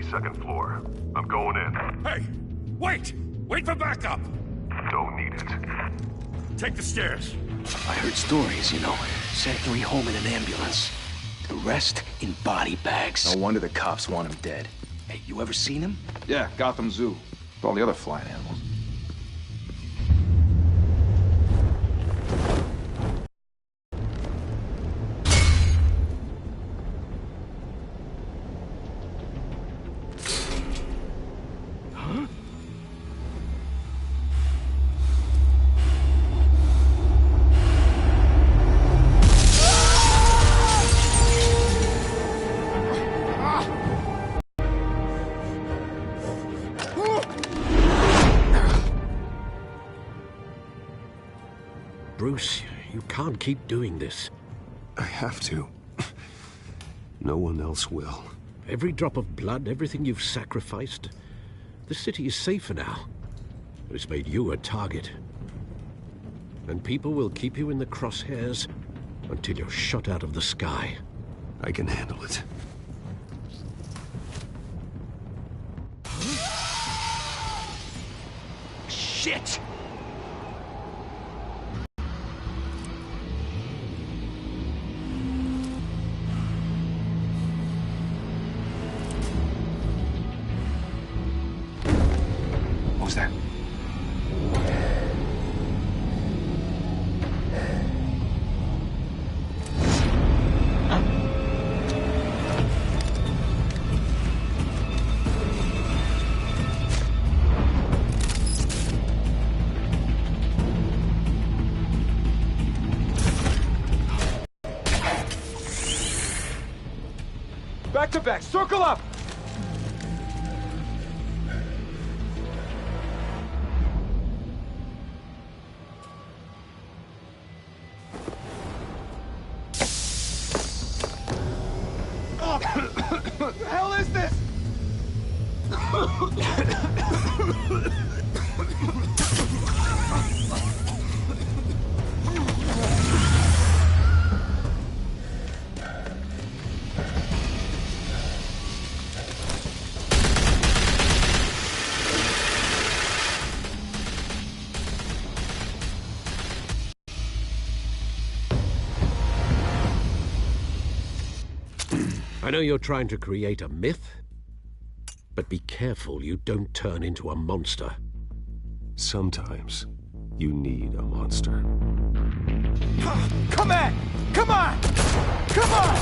second floor. I'm going in. Hey! Wait! Wait for backup! Don't need it. Take the stairs. I heard stories, you know. Sent 3 home in an ambulance. The rest in body bags. No wonder the cops want him dead. Hey, you ever seen him? Yeah, Gotham Zoo. With all the other flying animals. Bruce, you can't keep doing this. I have to. No one else will. Every drop of blood, everything you've sacrificed. The city is safer now. It's made you a target. And people will keep you in the crosshairs until you're shot out of the sky. I can handle it. Shit! What was that? Back to back, circle up! What the hell is this? I know you're trying to create a myth, but be careful you don't turn into a monster. Sometimes you need a monster. Come on! Come on! Come on!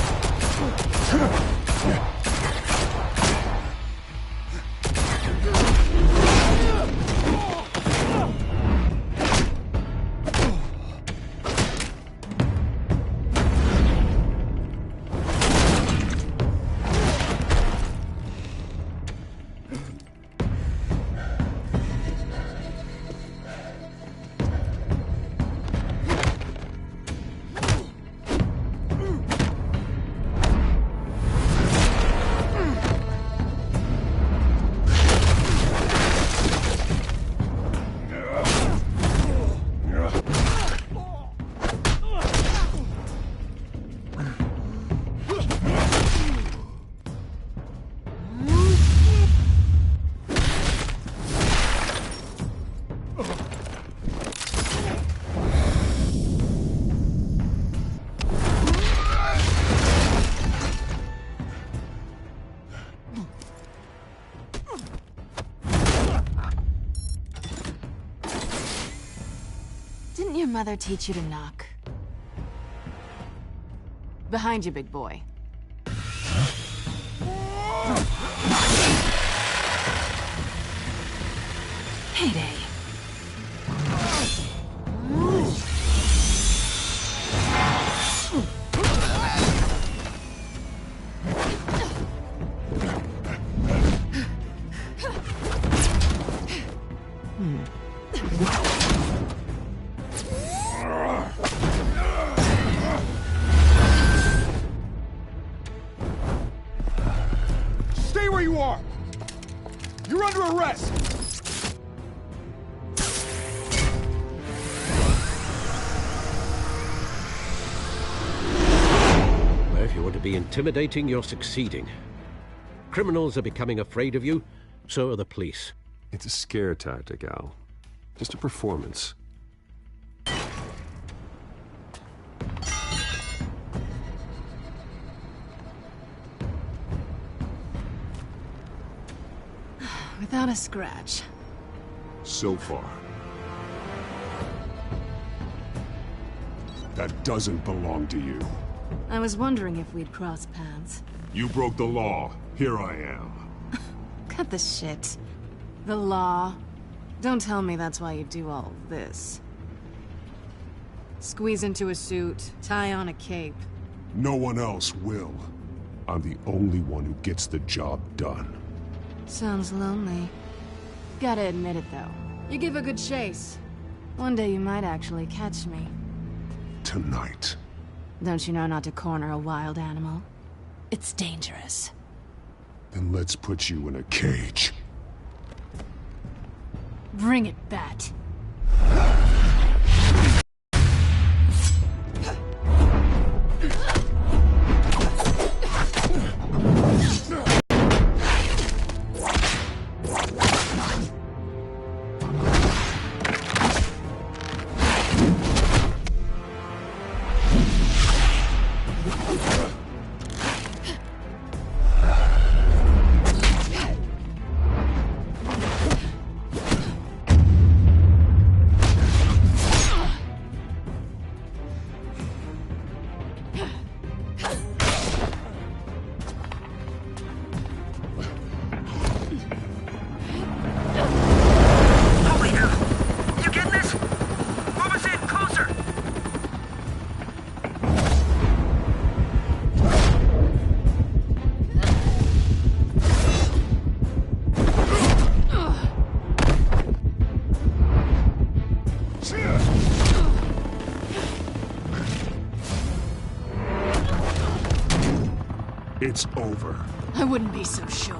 Didn't your mother teach you to knock? Behind you, big boy. Heyday. Stay where you are! You're under arrest! Well, if you want to be intimidating, you're succeeding. Criminals are becoming afraid of you, so are the police. It's a scare tactic, Al. Just a performance. Without a scratch. So far. That doesn't belong to you. I was wondering if we'd cross paths. You broke the law. Here I am. Cut the shit. The law. Don't tell me that's why you do all this. Squeeze into a suit, tie on a cape. No one else will. I'm the only one who gets the job done. Sounds lonely. Gotta admit it, though. You give a good chase. One day you might actually catch me. Tonight. Don't you know not to corner a wild animal? It's dangerous. Then let's put you in a cage. Bring it, Bat. It's over. I wouldn't be so sure.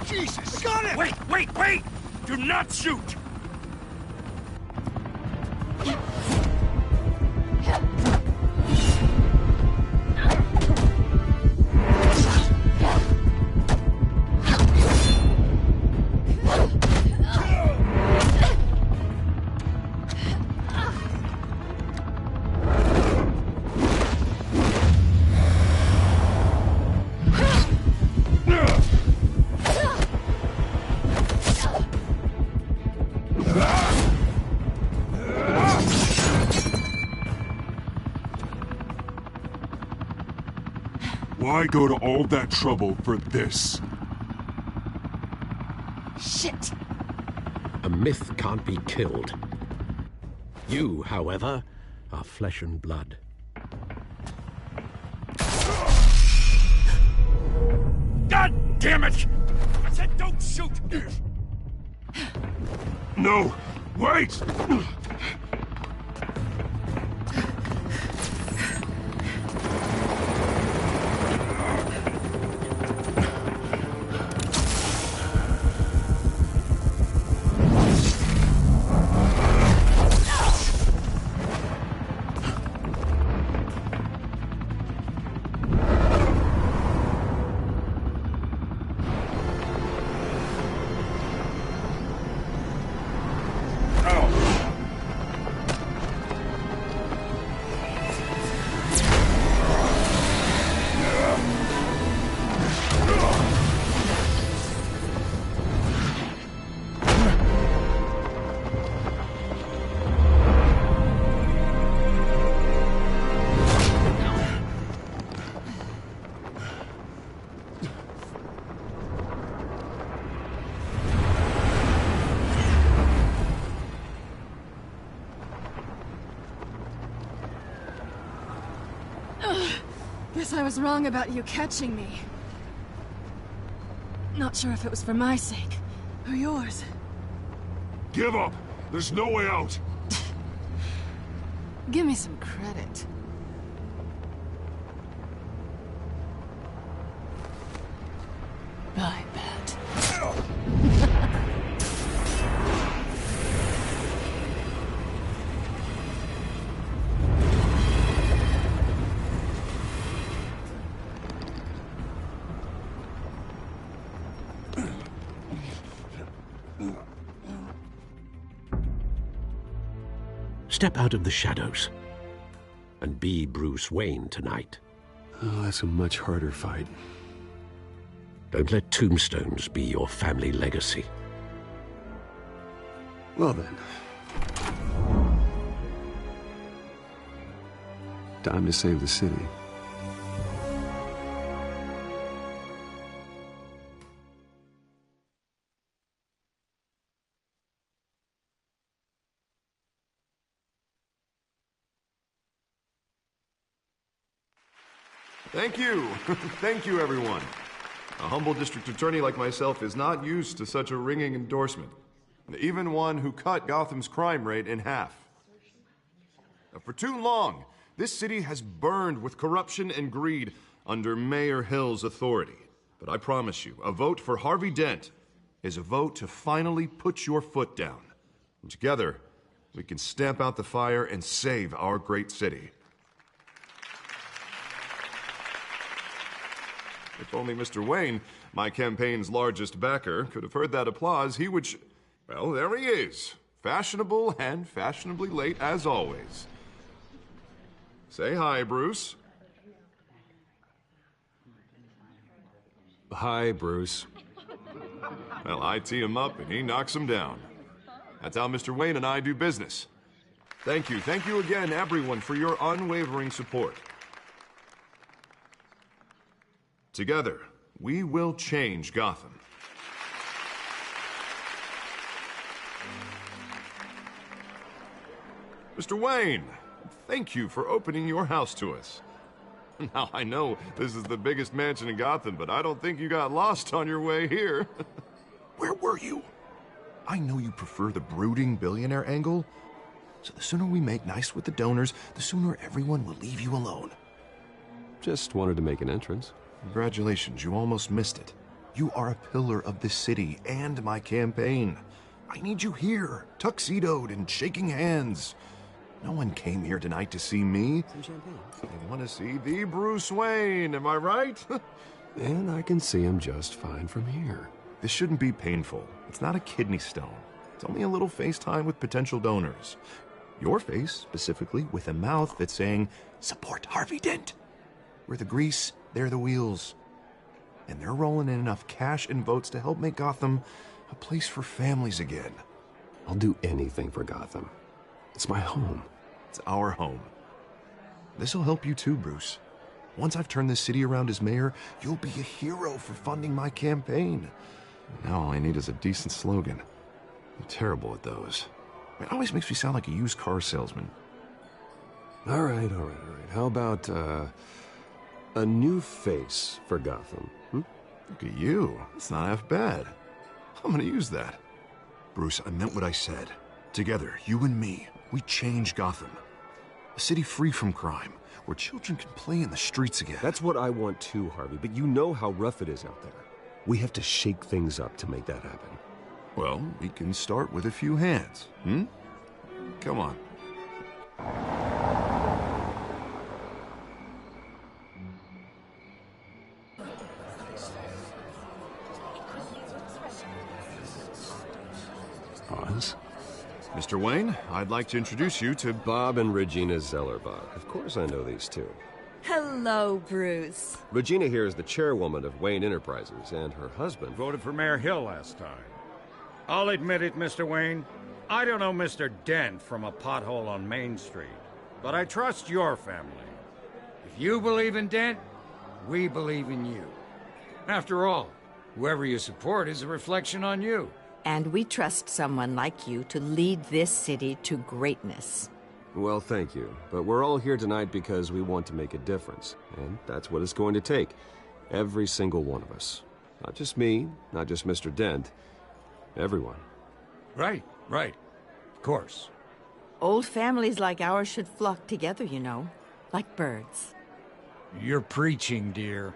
Jesus! Got it! Wait! Do not shoot! Why go to all that trouble for this? Shit! A myth can't be killed. You, however, are flesh and blood. God damn it! I said don't shoot! No! Wait! Guess I was wrong about you catching me. Not sure if it was for my sake, They're yours. Give up! There's no way out! Give me some credit. I bet. Step out of the shadows and be Bruce Wayne tonight. Oh, that's a much harder fight. Don't let tombstones be your family legacy. Well then. Time to save the city. Thank you. Thank you, everyone. A humble district attorney like myself is not used to such a ringing endorsement. Even one who cut Gotham's crime rate in half. For too long, this city has burned with corruption and greed under Mayor Hill's authority. But I promise you, a vote for Harvey Dent is a vote to finally put your foot down. And together, we can stamp out the fire and save our great city. If only Mr. Wayne, my campaign's largest backer, could have heard that applause, he would well, there he is. Fashionable and fashionably late as always. Say hi, Bruce. Hi, Bruce. Well, I tee him up and he knocks him down. That's how Mr. Wayne and I do business. Thank you again, everyone, for your unwavering support. Together, we will change Gotham. Mr. Wayne, thank you for opening your house to us. Now, I know this is the biggest mansion in Gotham, but I don't think you got lost on your way here. Where were you? I know you prefer the brooding billionaire angle, so the sooner we make nice with the donors, the sooner everyone will leave you alone. Just wanted to make an entrance. Congratulations, you almost missed it. You are a pillar of this city and my campaign. I need you here, tuxedoed and shaking hands. No one came here tonight to see me. Some champagne. They want to see the Bruce Wayne, am I right? And I can see him just fine from here. This shouldn't be painful. It's not a kidney stone. It's only a little FaceTime with potential donors. Your face, specifically, with a mouth that's saying, support Harvey Dent. We're the grease, they're the wheels. And they're rolling in enough cash and votes to help make Gotham a place for families again. I'll do anything for Gotham. It's my home. It's our home. This'll help you too, Bruce. Once I've turned this city around as mayor, you'll be a hero for funding my campaign. Now all I need is a decent slogan. I'm terrible at those. It always makes me sound like a used car salesman. All right. How about, a new face for Gotham? Look at you. It's not half bad. I'm gonna use that. Bruce, I meant what I said. Together, you and me, we change Gotham. A city free from crime, where children can play in the streets again. That's what I want too, Harvey, but you know how rough it is out there. We have to shake things up to make that happen. Well, we can start with a few hands, Come on. Pause. Mr. Wayne, I'd like to introduce you to Bob and Regina Zellerbach. Of course I know these two. Hello, Bruce. Regina here is the chairwoman of Wayne Enterprises, and her husband Voted for Mayor Hill last time. I'll admit it, Mr. Wayne. I don't know Mr. Dent from a pothole on Main Street, but I trust your family. If you believe in Dent, we believe in you. After all, whoever you support is a reflection on you. And we trust someone like you to lead this city to greatness. Well, thank you. But we're all here tonight because we want to make a difference. And that's what it's going to take. Every single one of us. Not just me, not just Mr. Dent, Everyone. Right, right. Of course. Old families like ours should flock together, you know, like birds. You're preaching, dear.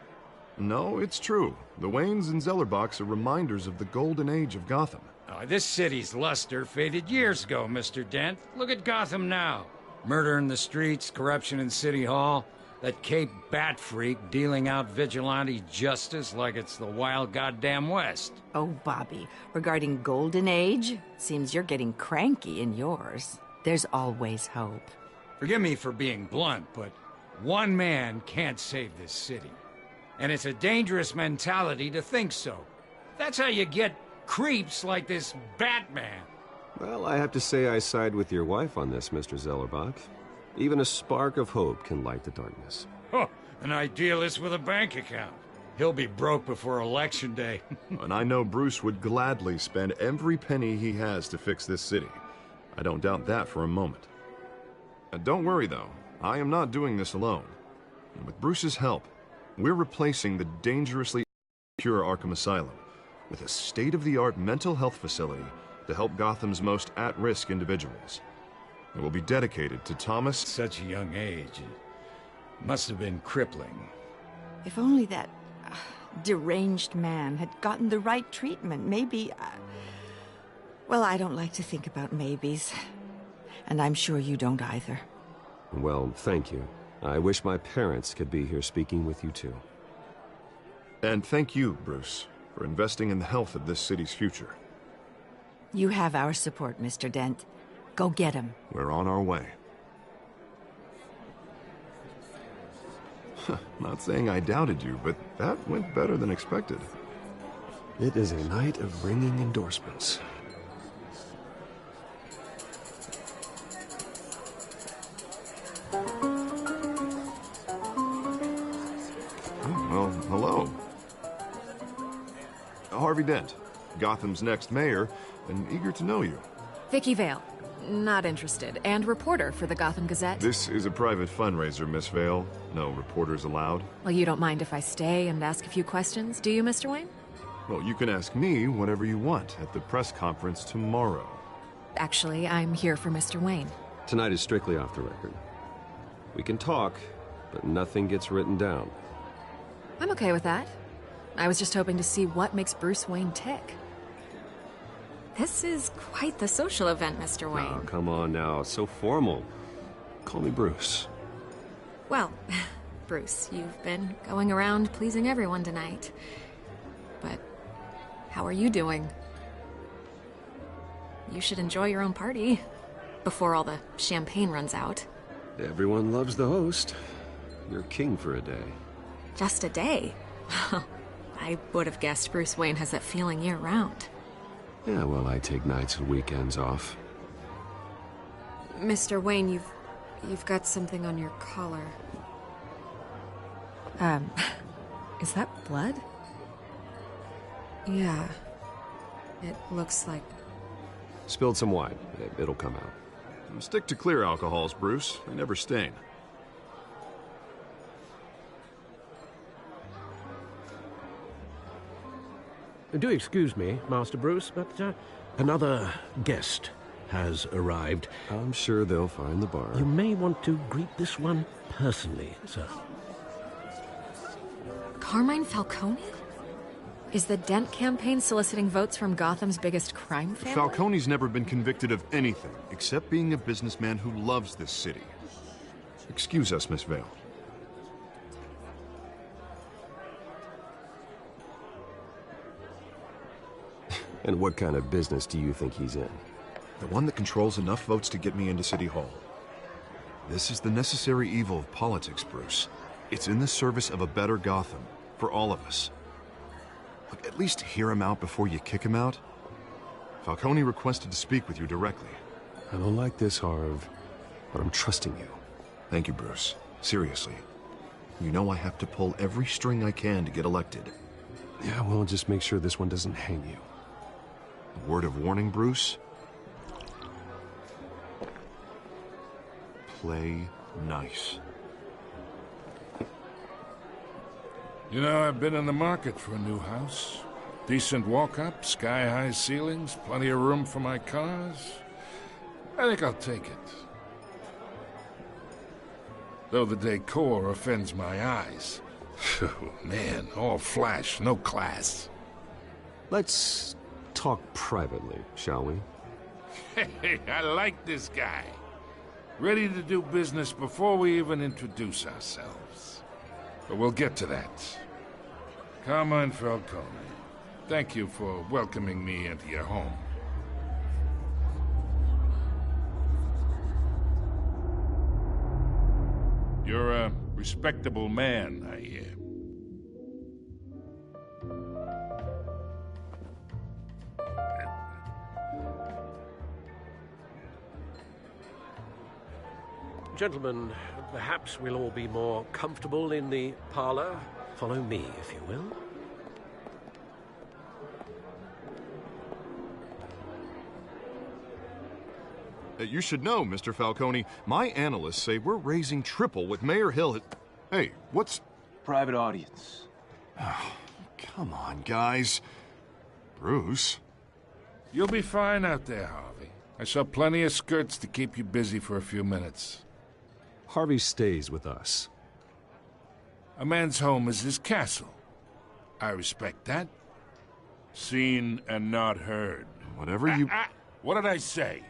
No, it's true. The Waynes and Zellerbachs are reminders of the golden age of Gotham. Oh, this city's luster faded years ago, Mr. Dent. Look at Gotham now. Murder in the streets, corruption in City Hall, that Cape Bat freak dealing out vigilante justice like it's the wild goddamn West. Oh, Bobby, regarding Golden Age, seems you're getting cranky in yours. There's always hope. Forgive me for being blunt, but one man can't save this city. And it's a dangerous mentality to think so. That's how you get creeps like this Batman. Well, I have to say I side with your wife on this, Mr. Zellerbach. Even a spark of hope can light the darkness. Oh, an idealist with a bank account. He'll be broke before Election Day. And I know Bruce would gladly spend every penny he has to fix this city. I don't doubt that for a moment. Don't worry, though. I am not doing this alone. And with Bruce's help, we're replacing the dangerously pure Arkham Asylum with a state-of-the-art mental health facility to help Gotham's most at-risk individuals. It will be dedicated to Thomas. Such a young age. It must have been crippling. If only that deranged man had gotten the right treatment, maybe... Well, I don't like to think about maybes. And I'm sure you don't either. Well, thank you. I wish my parents could be here speaking with you too. And thank you, Bruce, for investing in the health of this city's future. You have our support, Mr. Dent. Go get him. We're on our way. Not saying I doubted you, but that went better than expected. It is a night of ringing endorsements. Well, hello. Harvey Dent, Gotham's next mayor, and eager to know you. Vicky Vale. Not interested. And reporter for the Gotham Gazette. This is a private fundraiser, Miss Vale. No reporters allowed. Well, you don't mind if I stay and ask a few questions, do you, Mr. Wayne? Well, you can ask me whatever you want at the press conference tomorrow. Actually, I'm here for Mr. Wayne. Tonight is strictly off the record. We can talk, but nothing gets written down. I'm okay with that. I was just hoping to see what makes Bruce Wayne tick. This is quite the social event, Mr. Wayne. Oh, come on now. It's so formal. Call me Bruce. Well, Bruce, you've been going around pleasing everyone tonight. But how are you doing? You should enjoy your own party before all the champagne runs out. Everyone loves the host. You're king for a day. Just a day? I would have guessed Bruce Wayne has that feeling year-round. Yeah, well, I take nights and weekends off. Mr. Wayne, you've got something on your collar. Is that blood? Yeah. It looks like... Spilled some wine. It'll come out. Stick to clear alcohols, Bruce. They never stain. Do excuse me, Master Bruce, but another guest has arrived. I'm sure they'll find the bar. You may want to greet this one personally, sir. Carmine Falcone? Is the Dent campaign soliciting votes from Gotham's biggest crime family? Falcone's never been convicted of anything except being a businessman who loves this city. Excuse us, Miss Vale. And what kind of business do you think he's in? The one that controls enough votes to get me into City Hall. This is the necessary evil of politics, Bruce. It's in the service of a better Gotham, for all of us. Look, at least hear him out before you kick him out. Falcone requested to speak with you directly. I don't like this, Harv, but I'm trusting you. Thank you, Bruce. Seriously. You know I have to pull every string I can to get elected. Yeah, well, just make sure this one doesn't hang you. A word of warning, Bruce? Play nice. You know, I've been in the market for a new house. Decent walk-up, sky-high ceilings, plenty of room for my cars. I think I'll take it. Though the decor offends my eyes. Man, all flash, no class. Let's talk privately, shall we? Hey, I like this guy. Ready to do business before we even introduce ourselves. But we'll get to that. Carmine Falcone, thank you for welcoming me into your home. You're a respectable man, I hear. Gentlemen, perhaps we'll all be more comfortable in the parlor. Follow me, if you will. You should know, Mr. Falcone, my analysts say we're raising triple what Mayor Hill had... Hey, what's... Private audience. Come on, guys. Bruce? You'll be fine out there, Harvey. I saw plenty of skirts to keep you busy for a few minutes. Harvey stays with us. A man's home is his castle. I respect that. Seen and not heard. Whatever you... What did I say?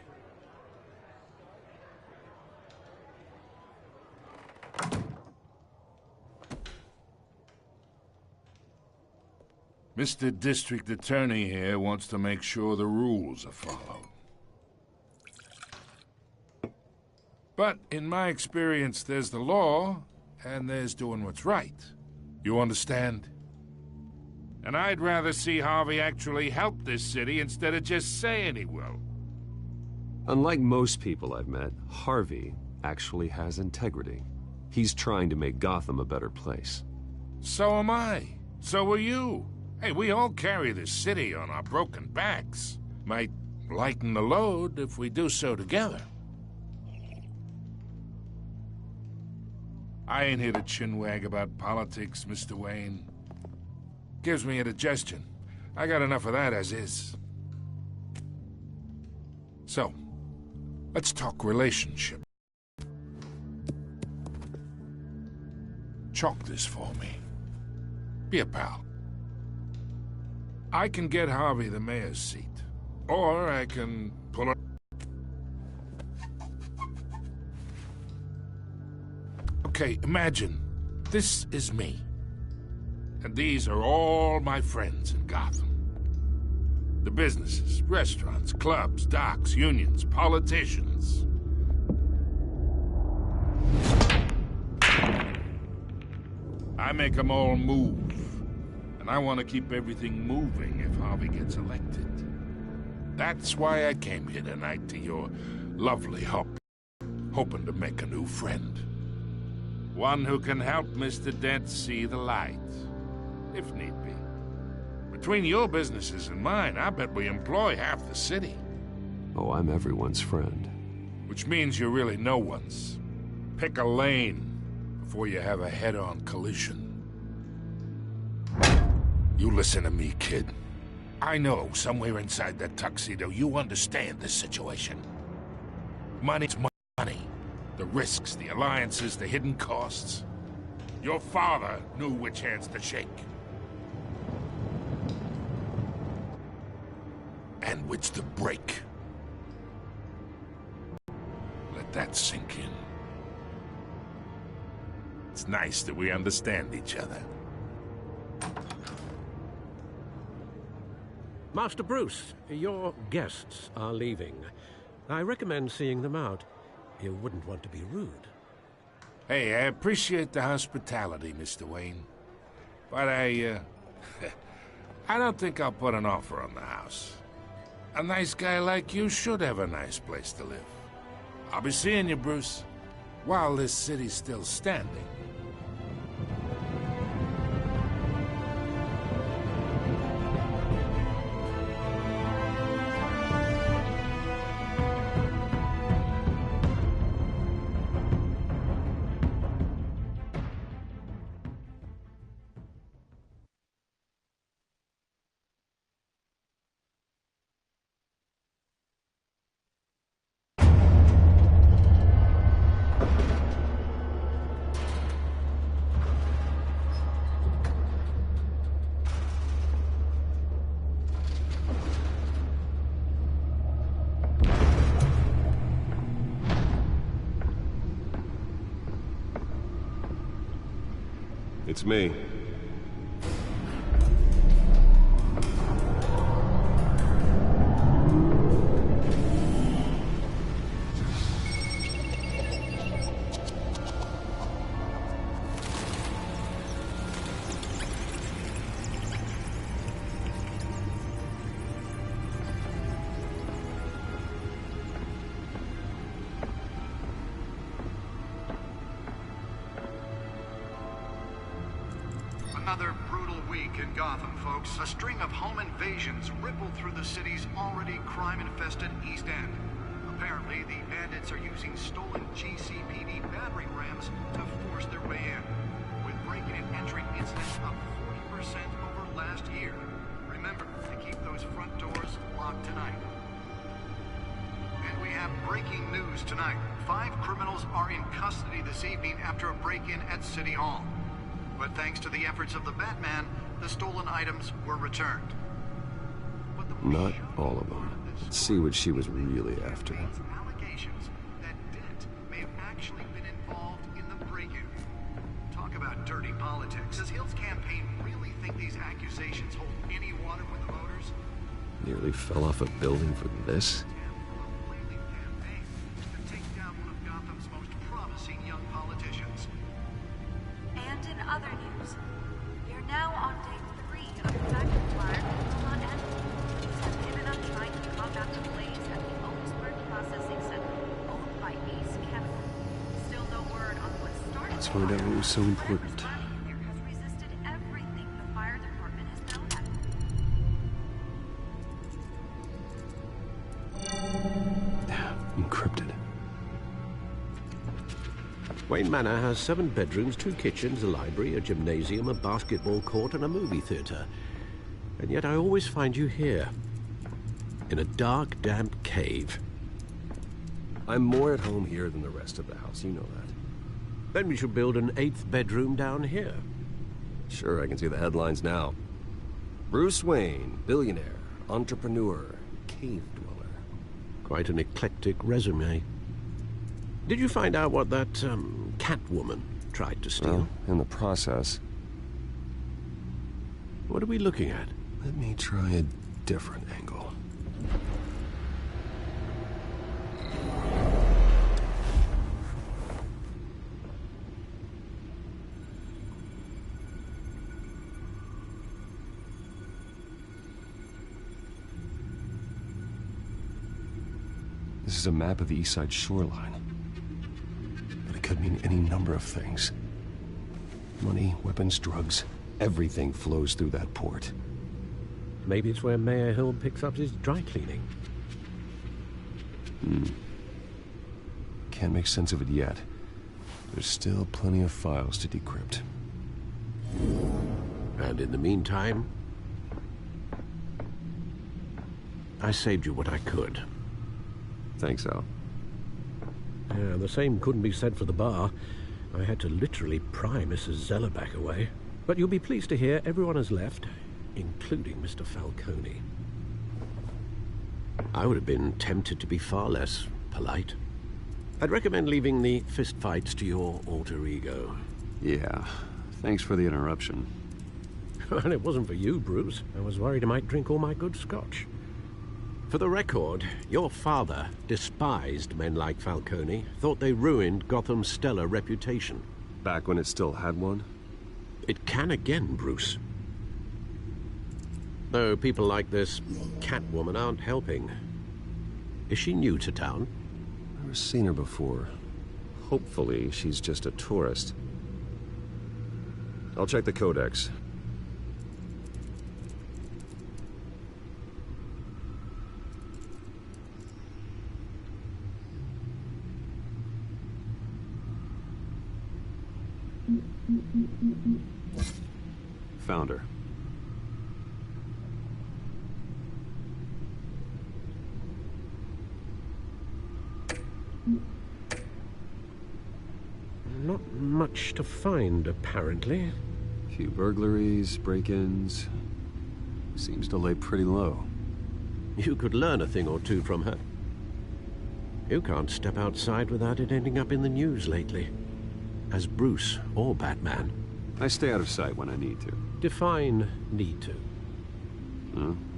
Mr. District Attorney here wants to make sure the rules are followed. But in my experience, there's the law, and there's doing what's right. You understand? And I'd rather see Harvey actually help this city instead of just saying he will. Unlike most people I've met, Harvey actually has integrity. He's trying to make Gotham a better place. So am I. So are you. Hey, we all carry this city on our broken backs. Might lighten the load if we do so together. I ain't here to chinwag about politics, Mr. Wayne. Gives me indigestion. I got enough of that as is. So, let's talk relationship. Chalk this for me. Be a pal. I can get Harvey the mayor's seat, or I can pull a... Okay, imagine, this is me. And these are all my friends in Gotham. The businesses, restaurants, clubs, docks, unions, politicians. I make them all move. And I want to keep everything moving if Harvey gets elected. That's why I came here tonight to your lovely home, hoping to make a new friend. One who can help Mr. Dent see the light, if need be. Between your businesses and mine, I bet we employ half the city. Oh, I'm everyone's friend. Which means you're really no one's. Pick a lane before you have a head-on collision. You listen to me, kid. I know somewhere inside that tuxedo you understand this situation. Money's money. The risks, the alliances, the hidden costs. Your father knew which hands to shake. And which to break. Let that sink in. It's nice that we understand each other. Master Bruce, your guests are leaving. I recommend seeing them out. You wouldn't want to be rude. Hey, I appreciate the hospitality, Mr. Wayne. But I don't think I'll put an offer on the house. A nice guy like you should have a nice place to live. I'll be seeing you, Bruce, while this city's still standing. It's me. Another brutal week in Gotham, folks. A string of home invasions rippled through the city's already crime-infested East End. Apparently, the bandits are using stolen GCPD battering rams to force their way in, with break-in and entry incidents up 40% over last year. Remember to keep those front doors locked tonight. And we have breaking news tonight. 5 criminals are in custody this evening after a break-in at City Hall. But thanks to the efforts of the Batman, the stolen items were returned. Not all of them. Let's see what she was really after. Allegations that Dent may have actually been involved in the break-in. Talk about dirty politics. Does Hill's campaign really think these accusations hold any water with the voters? Nearly fell off a building for this? And in other news, we are now on day 3 of the factory fire in Los Angeles. Police have given up trying to combat the blaze at the Owensburg Processing Center, owned by Ace Chemical. Still no word on what started. Let's find out what was so important. There has resisted everything the fire department has thrown at it. Encrypted. Wayne Manor has 7 bedrooms, 2 kitchens, a library, a gymnasium, a basketball court, and a movie theater. And yet I always find you here, in a dark, damp cave. I'm more at home here than the rest of the house, you know that. Then we should build an 8th bedroom down here. Sure, I can see the headlines now. Bruce Wayne, billionaire, entrepreneur, cave dweller. Quite an eclectic resume. Did you find out what that, Catwoman tried to steal? Well, in the process. What are we looking at? Let me try a different angle. This is a map of the East Side shoreline. But it could mean any number of things. Money, weapons, drugs, everything flows through that port. Maybe it's where Mayor Hill picks up his dry cleaning. Can't make sense of it yet. There's still plenty of files to decrypt. And in the meantime, I saved you what I could. Thanks, Al. Yeah, the same couldn't be said for the bar. I had to literally pry Mrs. Zellerback away. But you'll be pleased to hear everyone has left, including Mr. Falcone. I would have been tempted to be far less polite. I'd recommend leaving the fistfights to your alter ego. Yeah, thanks for the interruption. Well, it wasn't for you, Bruce. I was worried I might drink all my good scotch. For the record, your father despised men like Falcone, thought they ruined Gotham's stellar reputation. Back when it still had one? It can again, Bruce. Though people like this Catwoman aren't helping. Is she new to town? Never seen her before. Hopefully, she's just a tourist. I'll check the codex. Found her. Not much to find, apparently. Few burglaries, break-ins. Seems to lay pretty low. You could learn a thing or two from her. You can't step outside without it ending up in the news lately. As Bruce or Batman. I stay out of sight when I need to. Define need to.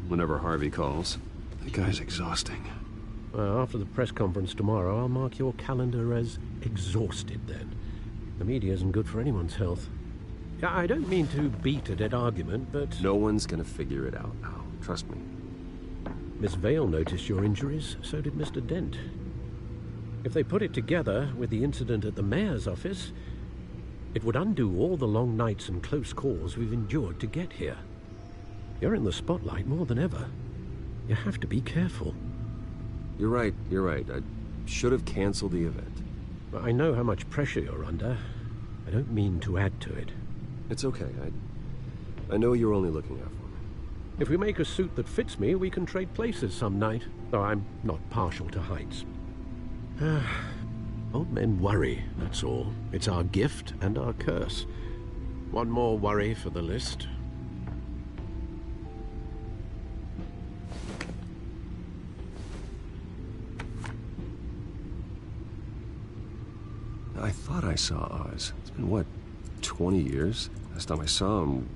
Whenever Harvey calls. That guy's exhausting. Well, after the press conference tomorrow, I'll mark your calendar as exhausted then. The media isn't good for anyone's health. I don't mean to beat a dead argument, but... No one's gonna figure it out now. Trust me. Miss Vale noticed your injuries, so did Mr. Dent. If they put it together with the incident at the mayor's office, it would undo all the long nights and close calls we've endured to get here. You're in the spotlight more than ever. You have to be careful. You're right. I should have canceled the event. I know how much pressure you're under. I don't mean to add to it. It's okay. I know you're only looking out for me. If we make a suit that fits me, we can trade places some night. Though I'm not partial to heights. Old men worry, that's all. It's our gift and our curse. One more worry for the list. I thought I saw Oz. It's been, what, 20 years? Last time I saw him,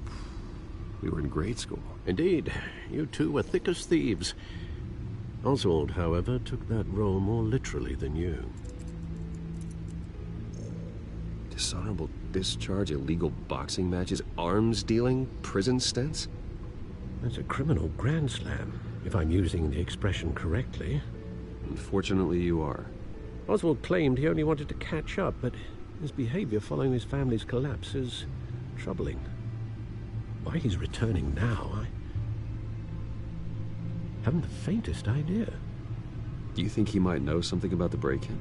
we were in grade school. Indeed. You two were thick as thieves. Oswald, however, took that role more literally than you. Dishonorable discharge, illegal boxing matches, arms dealing, prison stints? That's a criminal grand slam, if I'm using the expression correctly. Unfortunately, you are. Oswald claimed he only wanted to catch up, but his behavior following his family's collapse is troubling. Why he's returning now, I haven't the faintest idea. Do you think he might know something about the break-in?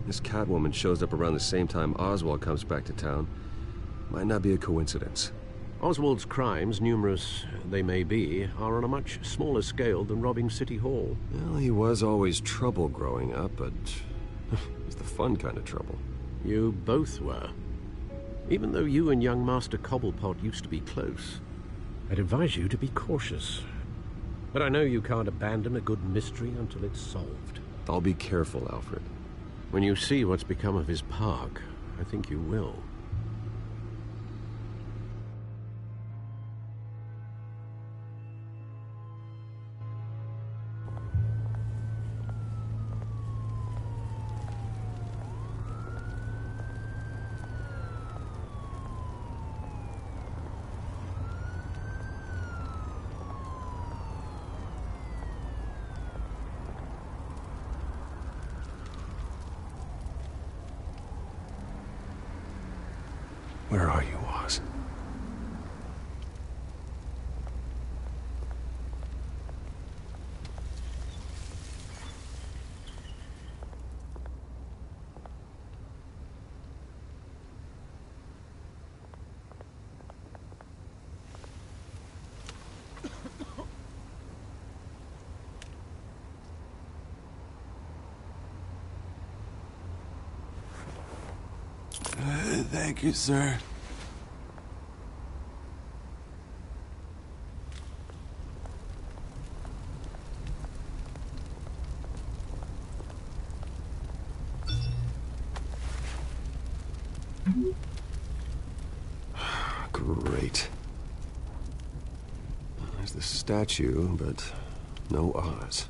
This Catwoman shows up around the same time Oswald comes back to town. Might not be a coincidence. Oswald's crimes, numerous they may be, are on a much smaller scale than robbing City Hall. Well, he was always trouble growing up, but it's the fun kind of trouble. You both were. Even though you and young Master Cobblepot used to be close, I'd advise you to be cautious. But I know you can't abandon a good mystery until it's solved. I'll be careful, Alfred. When you see what's become of his park, I think you will. Where are you, Oz? Thank you, sir. Great. There's the statue, but no Oz.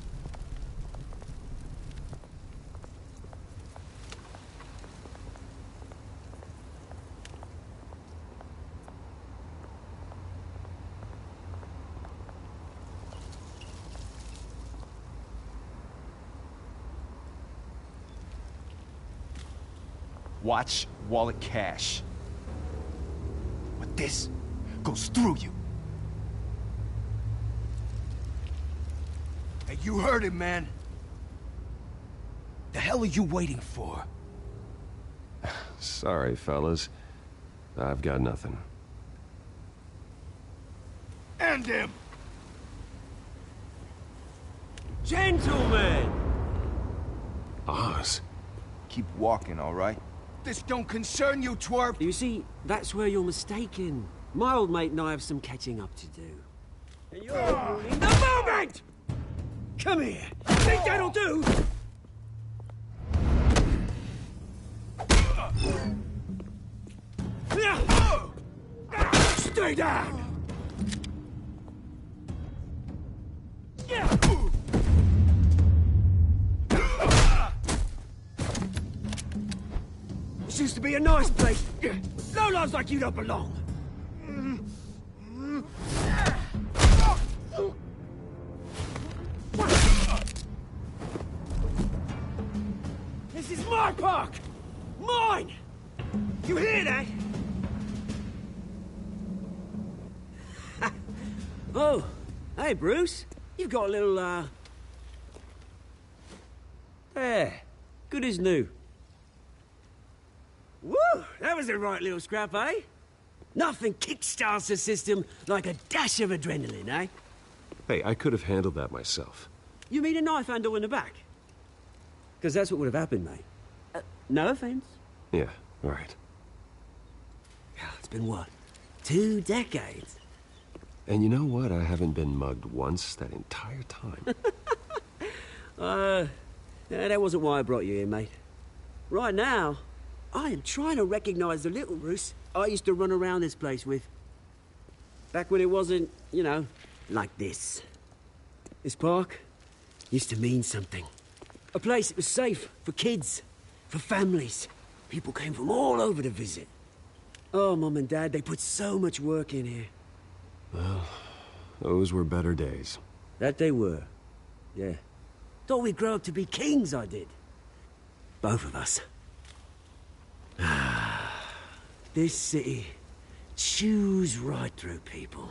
Watch wallet cash. But this goes through you. Hey, you heard it, man. The hell are you waiting for? Sorry, fellas. I've got nothing. End him! Gentlemen! Oz. Keep walking, all right? This don't concern you, twerp! You see, that's where you're mistaken. My old mate and I have some catching up to do. And you're ruining the moment! Come here! Think that'll do? Stay down! This used to be a nice place. Lowlifes like you don't belong. This is my park! Mine! You hear that? Oh, hey, Bruce. You've got a little, There. Good as new. Woo! That was a right little scrap, eh? Nothing kickstarts the system like a dash of adrenaline, eh? Hey, I could have handled that myself. You mean a knife handle in the back? Because that's what would have happened, mate. No offense. Yeah, right. It's been, what, 2 decades? And you know what? I haven't been mugged once that entire time. That wasn't why I brought you here, mate. Right now, I am trying to recognize the little Bruce I used to run around this place with. Back when it wasn't, you know, like this. This park used to mean something. A place that was safe for kids, for families. People came from all over to visit. Oh, Mum and Dad, they put so much work in here. Well, those were better days. That they were. Yeah. Thought we'd grow up to be kings, I did. Both of us. This city chews right through people.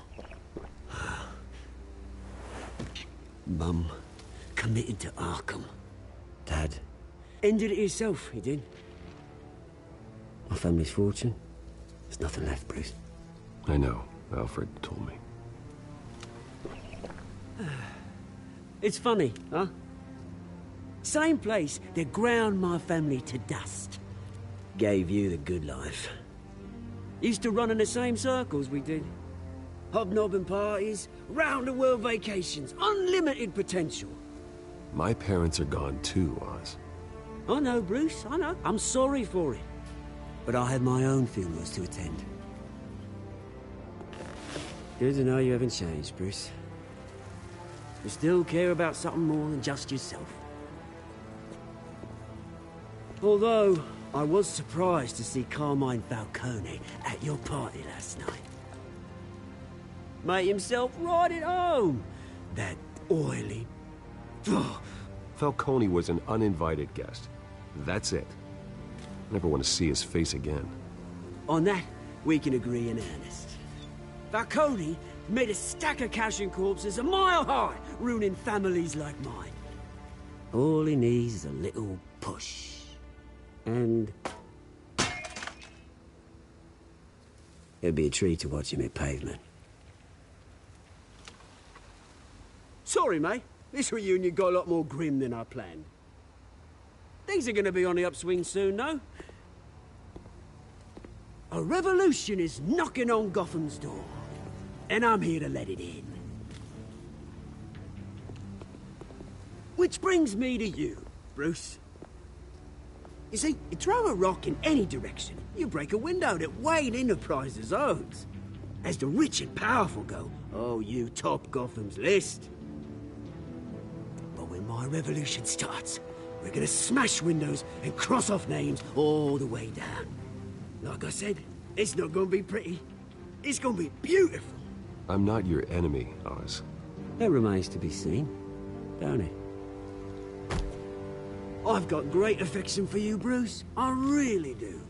Mum committed to Arkham. Dad ended it himself, he did. My family's fortune. There's nothing left, Bruce. I know. Alfred told me. It's funny, huh? Same place that ground my family to dust. Gave you the good life. Used to run in the same circles we did. Hobnobbing parties, round-the-world vacations, unlimited potential. My parents are gone too, Oz. I know, Bruce, I know. I'm sorry for it. But I had my own funerals to attend. Good to know you haven't changed, Bruce. You still care about something more than just yourself. Although, I was surprised to see Carmine Falcone at your party last night. Made himself right at home. That oily... Falcone was an uninvited guest. That's it. Never want to see his face again. On that, we can agree in earnest. Falcone made a stack of cash and corpses a mile high, ruining families like mine. All he needs is a little push. And... it'd be a treat to watch him hit pavement. Sorry, mate. This reunion got a lot more grim than I planned. Things are gonna be on the upswing soon, no? A revolution is knocking on Gotham's door. And I'm here to let it in. Which brings me to you, Bruce. You see, you throw a rock in any direction, you break a window that Wayne Enterprises owns. As the rich and powerful go, oh, you top Gotham's list. But when my revolution starts, we're gonna smash windows and cross off names all the way down. Like I said, it's not gonna be pretty. It's gonna be beautiful. I'm not your enemy, Oz. That remains to be seen, don't it? I've got great affection for you, Bruce. I really do.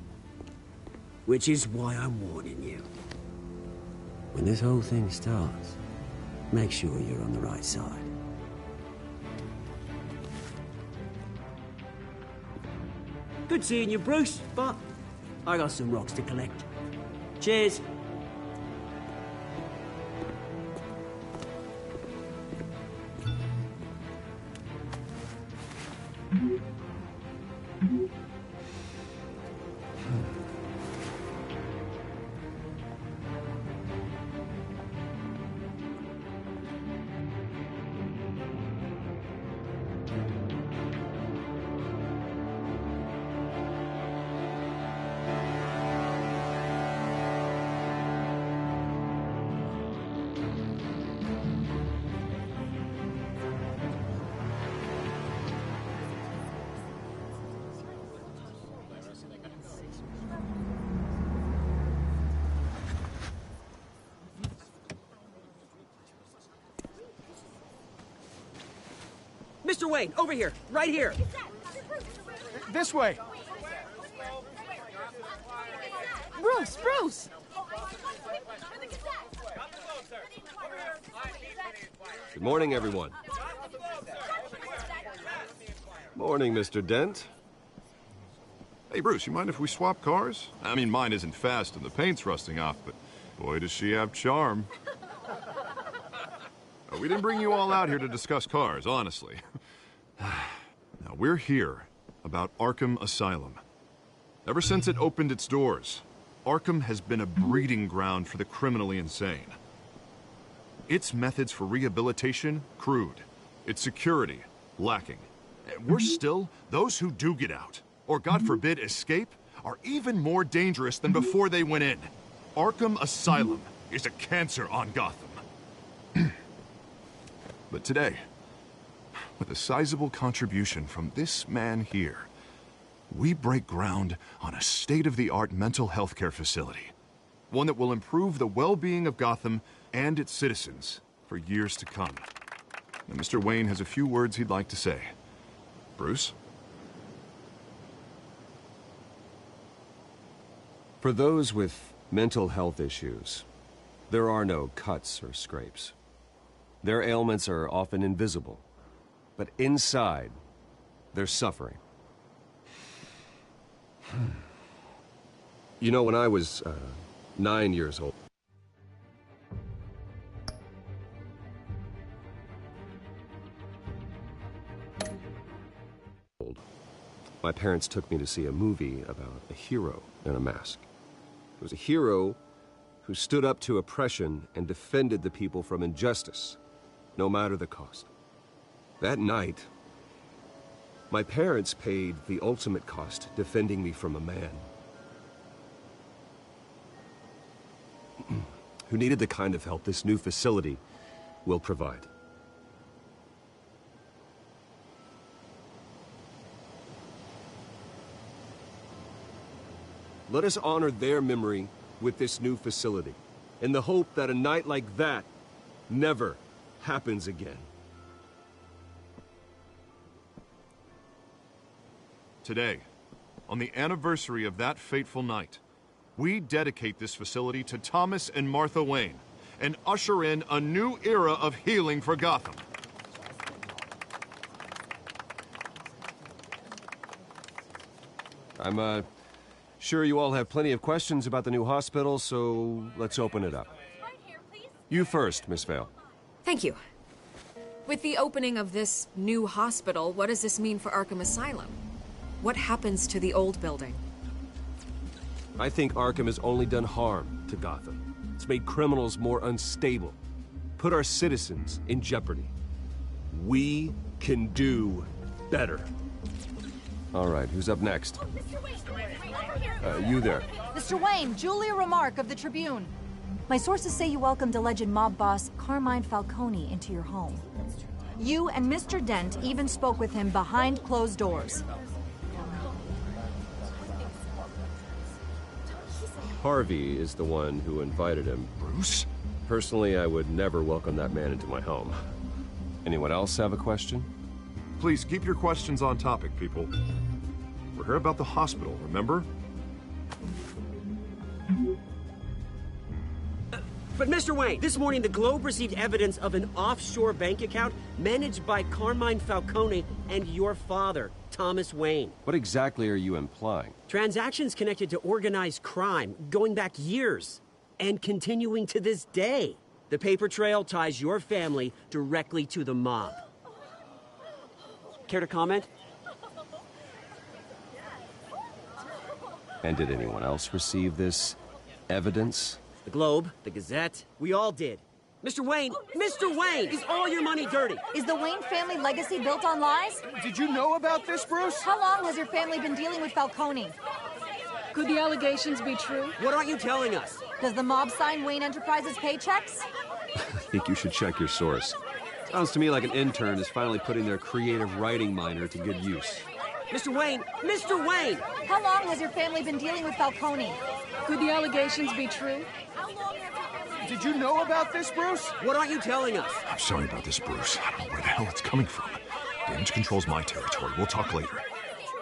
Which is why I'm warning you. When this whole thing starts, make sure you're on the right side. Good seeing you, Bruce, but I got some rocks to collect. Cheers. Mr. Wayne, over here, right here. This way. Bruce! Good morning, everyone. Morning, Mr. Dent. Hey, Bruce, you mind if we swap cars? I mean, mine isn't fast and the paint's rusting off, but boy, does she have charm. We didn't bring you all out here to discuss cars, honestly. Now, we're here about Arkham Asylum. Ever since it opened its doors, Arkham has been a breeding ground for the criminally insane. Its methods for rehabilitation, crude. Its security, lacking. Worse still, those who do get out, or God forbid escape, are even more dangerous than before they went in. Arkham Asylum is a cancer on Gotham. But today, with a sizable contribution from this man here, we break ground on a state-of-the-art mental health care facility. One that will improve the well-being of Gotham and its citizens for years to come. Now, Mr. Wayne has a few words he'd like to say. Bruce? For those with mental health issues, there are no cuts or scrapes. Their ailments are often invisible, but inside, they're suffering. You know, when I was 9 years old, my parents took me to see a movie about a hero in a mask. It was a hero who stood up to oppression and defended the people from injustice, no matter the cost. That night, my parents paid the ultimate cost defending me from a man who needed the kind of help this new facility will provide. Let us honor their memory with this new facility, in the hope that a night like that never happens again. Today, on the anniversary of that fateful night, we dedicate this facility to Thomas and Martha Wayne and usher in a new era of healing for Gotham. I'm sure you all have plenty of questions about the new hospital, so let's open it up. You first, Miss Vale. Thank you. With the opening of this new hospital, what does this mean for Arkham Asylum? What happens to the old building? I think Arkham has only done harm to Gotham. It's made criminals more unstable, put our citizens in jeopardy. We can do better. All right, who's up next? You there. Mr. Wayne, Julia Remark of the Tribune. My sources say you welcomed alleged mob boss Carmine Falcone into your home. You and Mr. Dent even spoke with him behind closed doors. Harvey is the one who invited him. Bruce? Personally, I would never welcome that man into my home. Anyone else have a question? Please keep your questions on topic, people. We're here about the hospital, remember? But Mr. Wayne, this morning the Globe received evidence of an offshore bank account managed by Carmine Falcone and your father, Thomas Wayne. What exactly are you implying? Transactions connected to organized crime going back years and continuing to this day. The paper trail ties your family directly to the mob. Care to comment? And did anyone else receive this evidence? The Globe, the Gazette, we all did. Mr. Wayne, is all your money dirty? Is the Wayne family legacy built on lies? Did you know about this, Bruce? How long has your family been dealing with Falcone? Could the allegations be true? What aren't you telling us? Does the mob sign Wayne Enterprises paychecks? I think you should check your source. Sounds to me like an intern is finally putting their creative writing minor to good use. Mr. Wayne! How long has your family been dealing with Falcone? Could the allegations be true? Did you know about this, Bruce? What aren't you telling us? I'm sorry about this, Bruce. I don't know where the hell it's coming from. Damage control's my territory. We'll talk later.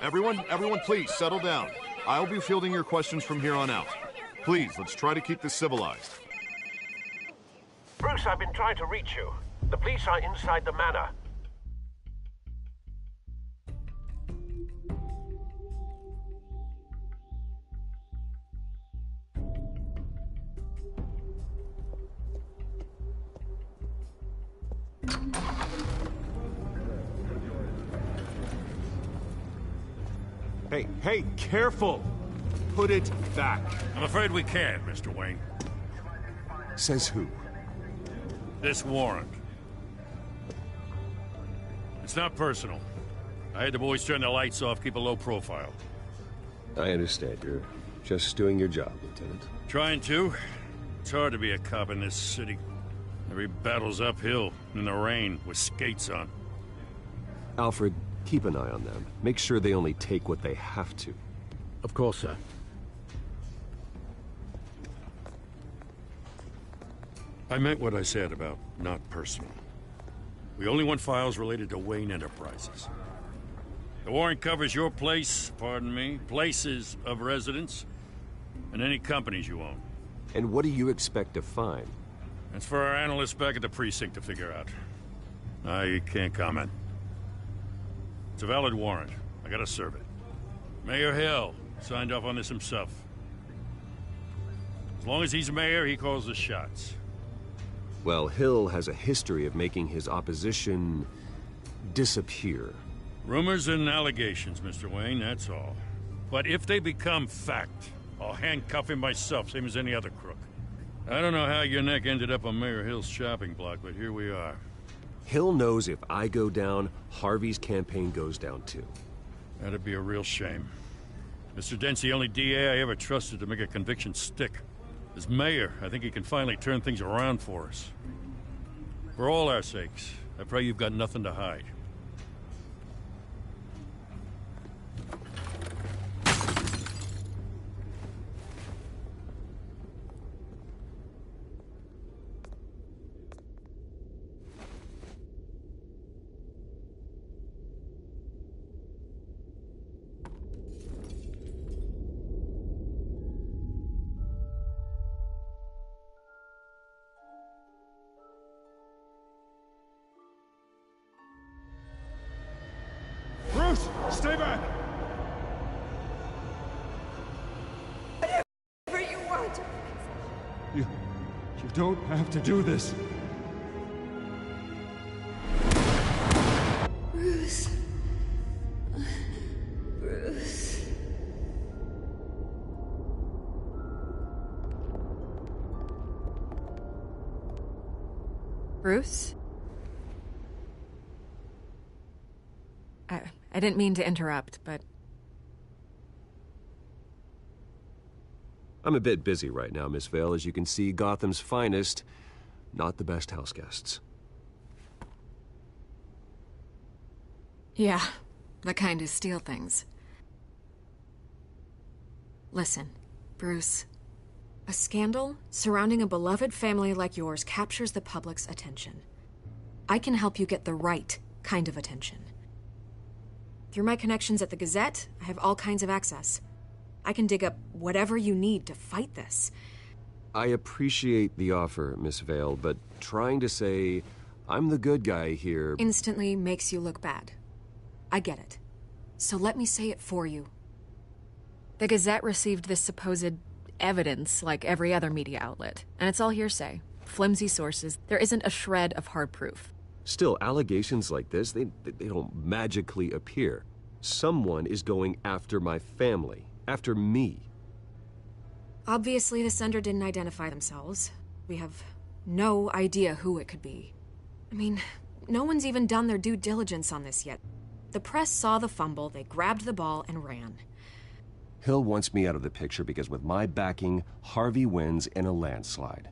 Everyone, please settle down. I'll be fielding your questions from here on out. Please, let's try to keep this civilized. Bruce, I've been trying to reach you. The police are inside the manor. Hey, careful! Put it back. I'm afraid we can't, Mr. Wayne. Says who? This warrant. It's not personal. I had the boys turn the lights off, keep a low profile. I understand. You're just doing your job, Lieutenant. Trying to. It's hard to be a cop in this city. Every battle's uphill, in the rain, with skates on. Alfred, keep an eye on them. Make sure they only take what they have to. Of course, sir. I meant what I said about not personal. We only want files related to Wayne Enterprises. The warrant covers your place, pardon me, places of residence, and any companies you own. And what do you expect to find? That's for our analysts back at the precinct to figure out. I can't comment. It's a valid warrant. I gotta serve it. Mayor Hill signed off on this himself. As long as he's mayor, he calls the shots. Well, Hill has a history of making his opposition disappear. Rumors and allegations, Mr. Wayne, that's all. But if they become fact, I'll handcuff him myself, same as any other crook. I don't know how your neck ended up on Mayor Hill's shopping block, but here we are. Hill knows if I go down, Harvey's campaign goes down too. That'd be a real shame. Mr. Dent's the only DA I ever trusted to make a conviction stick. As mayor, I think he can finally turn things around for us. For all our sakes, I pray you've got nothing to hide. Bruce, stay back! Whatever you want. You don't have to do this. Bruce. Bruce. Bruce? I didn't mean to interrupt, but... I'm a bit busy right now, Miss Vale. As you can see, Gotham's finest, not the best house guests. Yeah, the kind who steal things. Listen, Bruce. A scandal surrounding a beloved family like yours captures the public's attention. I can help you get the right kind of attention. Through my connections at the Gazette, I have all kinds of access. I can dig up whatever you need to fight this. I appreciate the offer, Miss Vale, but trying to say I'm the good guy here... instantly makes you look bad. I get it. So let me say it for you. The Gazette received this supposed evidence like every other media outlet, and it's all hearsay. Flimsy sources. There isn't a shred of hard proof. Still, allegations like this, they don't magically appear. Someone is going after my family, after me. Obviously, the sender didn't identify themselves. We have no idea who it could be. I mean, no one's even done their due diligence on this yet. The press saw the fumble, they grabbed the ball and ran. Hill wants me out of the picture because with my backing, Harvey wins in a landslide.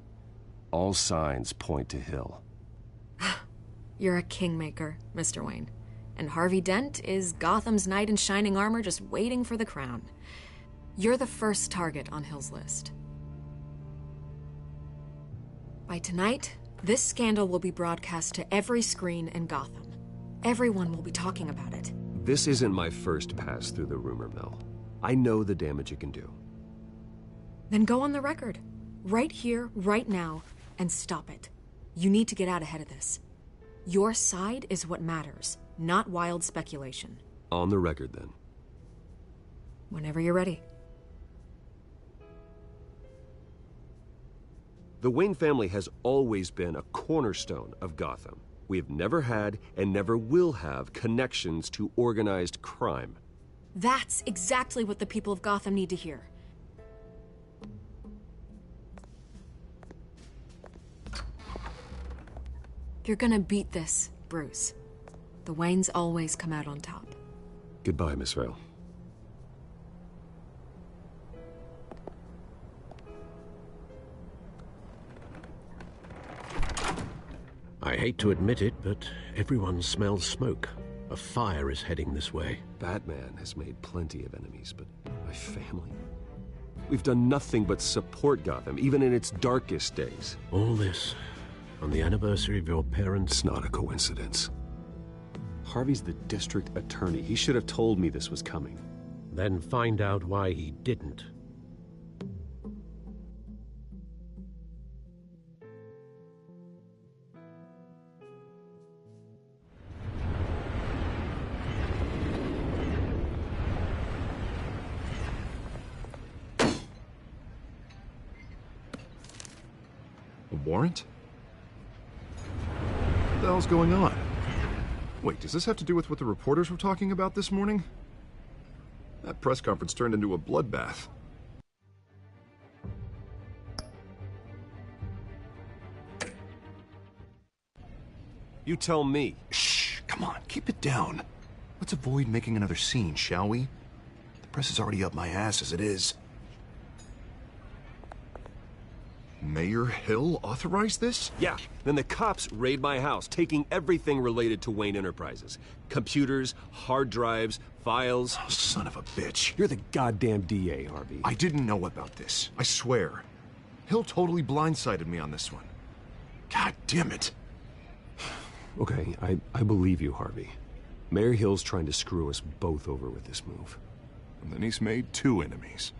All signs point to Hill. You're a kingmaker, Mr. Wayne. And Harvey Dent is Gotham's knight in shining armor just waiting for the crown. You're the first target on Hill's list. By tonight, this scandal will be broadcast to every screen in Gotham. Everyone will be talking about it. This isn't my first pass through the rumor mill. I know the damage it can do. Then go on the record. Right here, right now, and stop it. You need to get out ahead of this. Your side is what matters, not wild speculation. On the record, then. Whenever you're ready. The Wayne family has always been a cornerstone of Gotham. We have never had and never will have connections to organized crime. That's exactly what the people of Gotham need to hear. You're gonna beat this, Bruce. The Waynes always come out on top. Goodbye, Miss Vale. I hate to admit it, but everyone smells smoke. A fire is heading this way. Batman has made plenty of enemies, but my family? We've done nothing but support Gotham, even in its darkest days. All this on the anniversary of your parents'... It's not a coincidence. Harvey's the district attorney. He should have told me this was coming. Then find out why he didn't. Warrant? What the hell's going on? Wait, does this have to do with what the reporters were talking about this morning? That press conference turned into a bloodbath. You tell me. Shh, come on, keep it down. Let's avoid making another scene, shall we? The press is already up my ass as it is. Mayor Hill authorized this? Yeah, then the cops raid my house, taking everything related to Wayne Enterprises. Computers, hard drives, files. Oh, son of a bitch. You're the goddamn DA, Harvey. I didn't know about this. I swear. Hill totally blindsided me on this one. God damn it. Okay, I believe you, Harvey. Mayor Hill's trying to screw us both over with this move. And then he's made 2 enemies.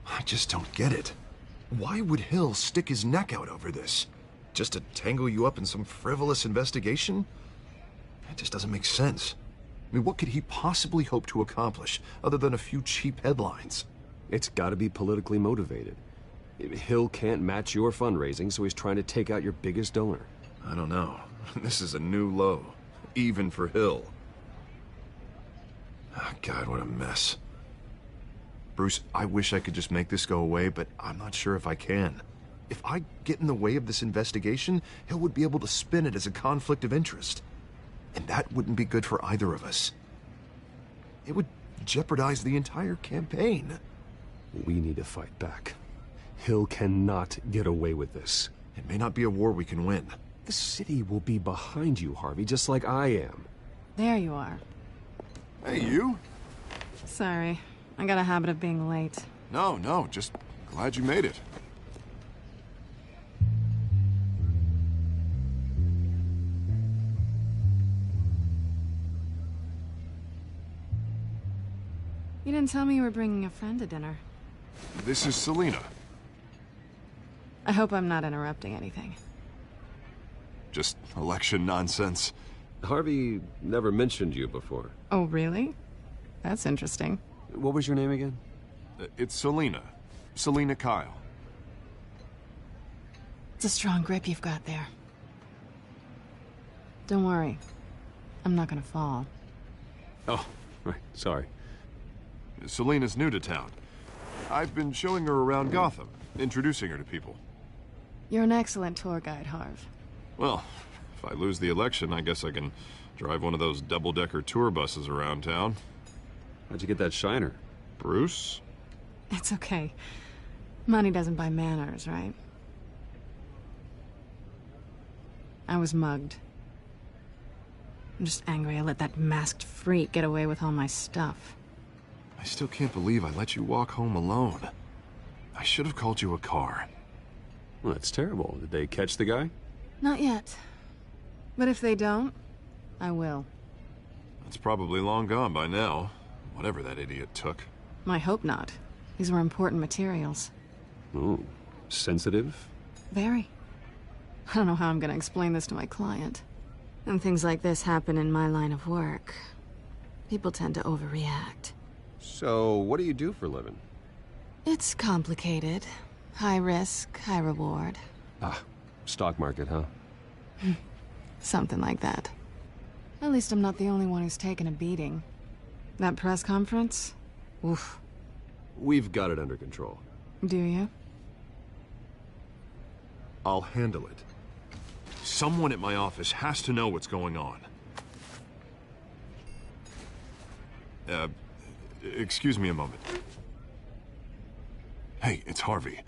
I just don't get it. Why would Hill stick his neck out over this? Just to tangle you up in some frivolous investigation? That just doesn't make sense. I mean, what could he possibly hope to accomplish other than a few cheap headlines? It's gotta be politically motivated. Hill can't match your fundraising, so he's trying to take out your biggest donor. I don't know. This is a new low. Even for Hill. Oh, God, what a mess. Bruce, I wish I could just make this go away, but I'm not sure if I can. If I get in the way of this investigation, Hill would be able to spin it as a conflict of interest. And that wouldn't be good for either of us. It would jeopardize the entire campaign. We need to fight back. Hill cannot get away with this. It may not be a war we can win. The city will be behind you, Harvey, just like I am. There you are. Hey, you? Sorry. I got a habit of being late. No, just glad you made it. You didn't tell me you were bringing a friend to dinner. This is Selina. I hope I'm not interrupting anything. Just election nonsense. Harvey never mentioned you before. Oh, really? That's interesting. What was your name again? It's Selina. Selina Kyle. It's a strong grip you've got there. Don't worry. I'm not gonna fall. Oh, right. Sorry. Selina's new to town. I've been showing her around Gotham, introducing her to people. You're an excellent tour guide, Harv. Well, if I lose the election, I guess I can drive one of those double-decker tour buses around town. How'd you get that shiner? Bruce? It's okay. Money doesn't buy manners, right? I was mugged. I'm just angry I let that masked freak get away with all my stuff. I still can't believe I let you walk home alone. I should have called you a car. Well, that's terrible. Did they catch the guy? Not yet. But if they don't, I will. It's probably long gone by now, whatever that idiot took. I hope not. These were important materials. Ooh, sensitive? Very. I don't know how I'm gonna explain this to my client. When things like this happen in my line of work, people tend to overreact. So, what do you do for a living? It's complicated. High risk, high reward. Ah, stock market, huh? Something like that. At least I'm not the only one who's taken a beating. That press conference? Oof. We've got it under control. Do you? I'll handle it. Someone at my office has to know what's going on. Excuse me a moment. Hey, it's Harvey.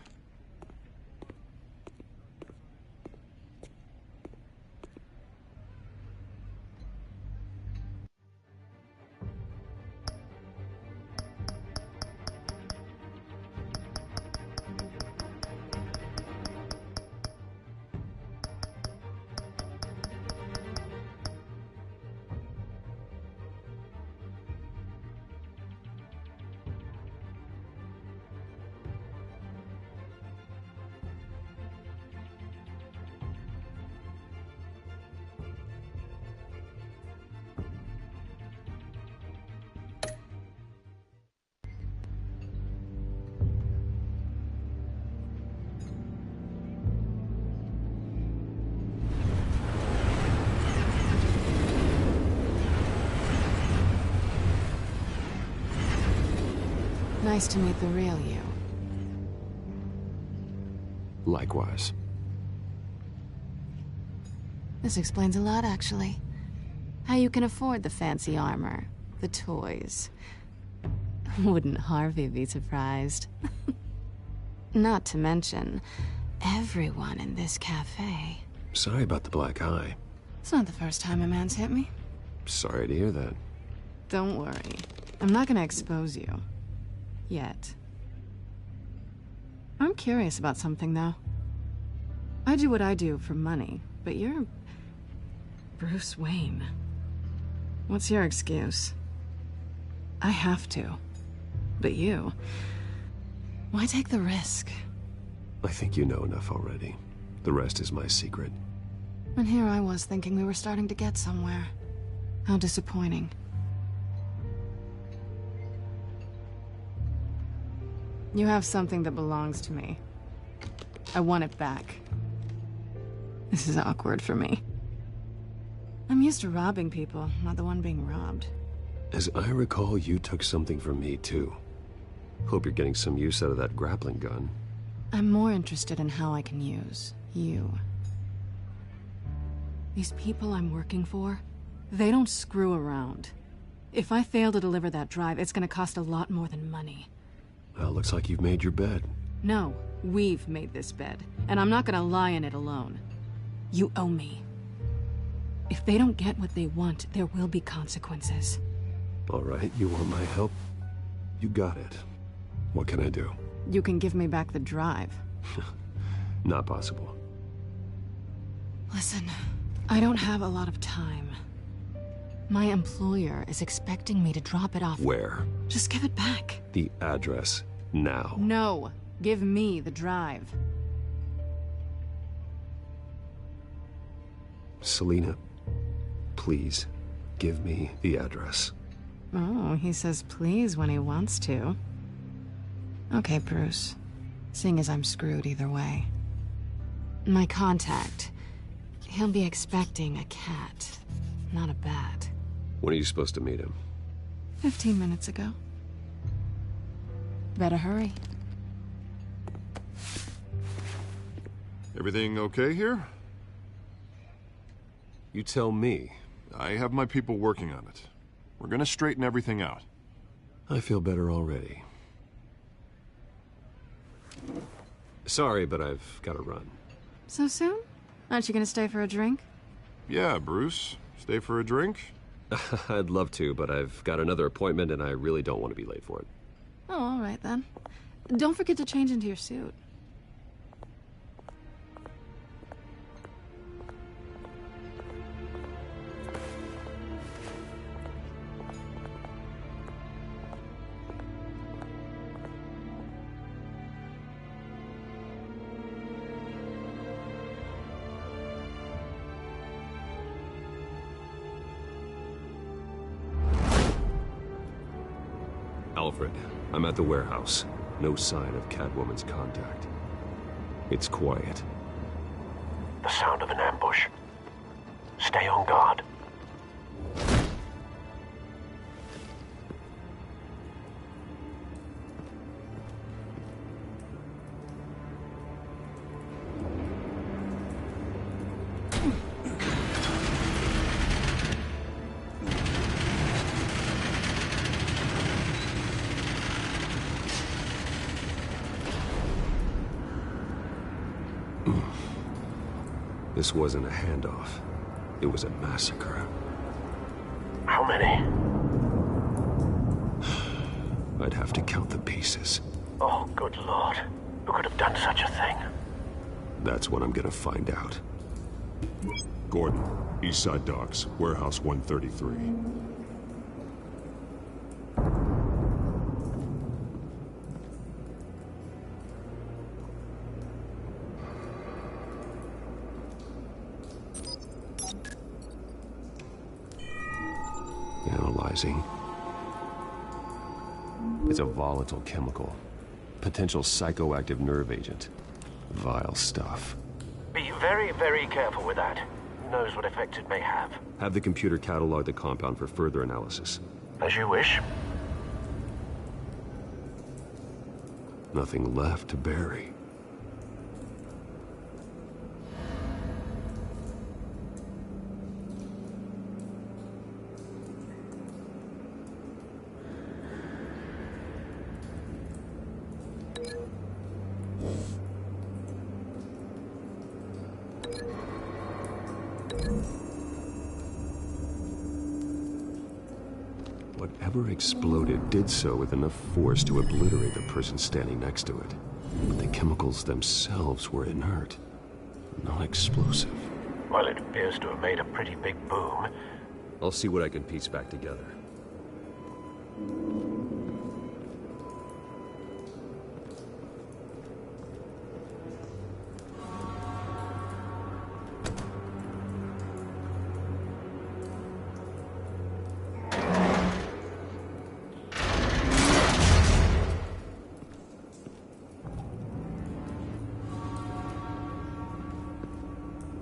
Nice to meet the real you. Likewise. This explains a lot, actually. How you can afford the fancy armor, the toys. Wouldn't Harvey be surprised? Not to mention, everyone in this cafe. Sorry about the black eye. It's not the first time a man's hit me. Sorry to hear that. Don't worry. I'm not gonna expose you. Yet. I'm curious about something, though. I do what I do for money, but you're... Bruce Wayne. What's your excuse? I have to. But you... Why take the risk? I think you know enough already. The rest is my secret. And here I was thinking we were starting to get somewhere. How disappointing. You have something that belongs to me. I want it back. This is awkward for me. I'm used to robbing people, not the one being robbed. As I recall, you took something from me, too. Hope you're getting some use out of that grappling gun. I'm more interested in how I can use you. These people I'm working for, they don't screw around. If I fail to deliver that drive, it's gonna cost a lot more than money. Well, looks like you've made your bed. No, we've made this bed, and I'm not gonna lie in it alone. You owe me. If they don't get what they want, there will be consequences. All right, you want my help? You got it. What can I do? You can give me back the drive. Not possible. Listen, I don't have a lot of time. My employer is expecting me to drop it off. Where? Just give it back. The address, now. No, give me the drive. Selina, please, give me the address. Oh, he says please when he wants to. Okay, Bruce. Seeing as I'm screwed either way. My contact. He'll be expecting a cat, not a bat. When are you supposed to meet him? 15 minutes ago. Better hurry. Everything okay here? You tell me. I have my people working on it. We're gonna straighten everything out. I feel better already. Sorry, but I've got to run. So soon? Aren't you gonna stay for a drink? Yeah, Bruce. Stay for a drink? I'd love to, but I've got another appointment and I really don't want to be late for it. Oh, all right then. Don't forget to change into your suit. Alfred, I'm at the warehouse. No sign of Catwoman's contact. It's quiet. The sound of an ambush. Stay on guard. This wasn't a handoff. It was a massacre. How many? I'd have to count the pieces. Oh, good lord. Who could have done such a thing? That's what I'm gonna find out. Gordon, Eastside Docks, Warehouse 133. Analyzing. It's a volatile chemical. Potential psychoactive nerve agent. Vile stuff. Be very, very careful with that. Who knows what effect it may have? Have the computer catalog the compound for further analysis. As you wish. Nothing left to bury. Whatever exploded did so with enough force to obliterate the person standing next to it. But the chemicals themselves were inert, not explosive. Well, it appears to have made a pretty big boom. I'll see what I can piece back together.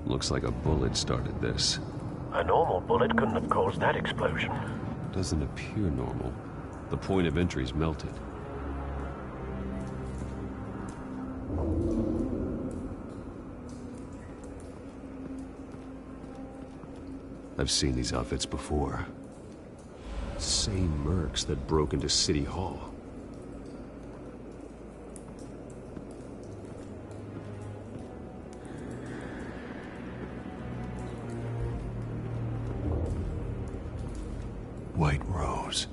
Looks like a bullet started this. A normal bullet couldn't have caused that explosion. Doesn't appear normal. The point of entry's melted. I've seen these outfits before. Same mercs that broke into City Hall. White Rose.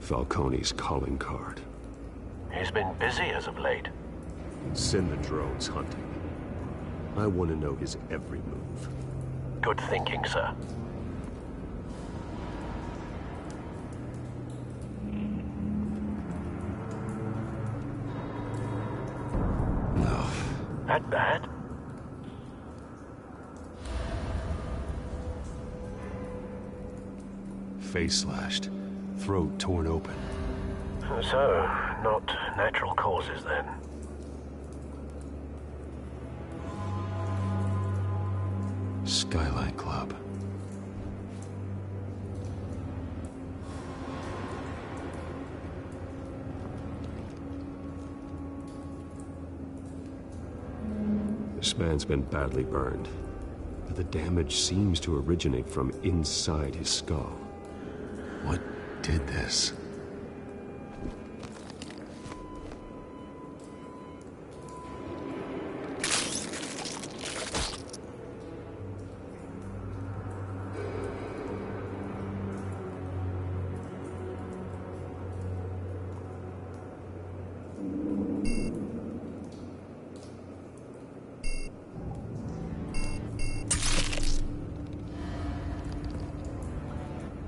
Falcone's calling card. He's been busy as of late. Send the drones hunting. I want to know his every move. Good thinking, sir. No. That bad? Face slashed, throat torn open. So, not natural causes then. Skyline Club. This man's been badly burned, but the damage seems to originate from inside his skull. What did this?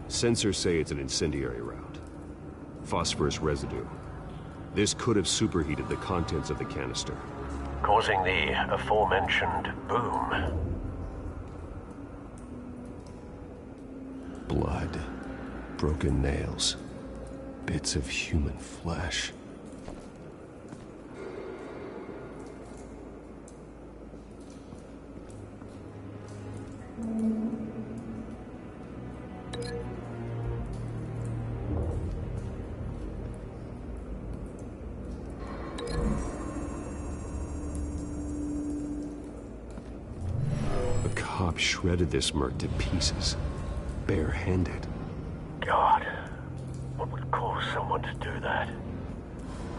Sensors say it's an incendiary round. Phosphorus residue. This could have superheated the contents of the canister, causing the aforementioned boom. Blood. Broken nails. Bits of human flesh. A cop shredded this merc to pieces, barehanded. God, what would cause someone to do that?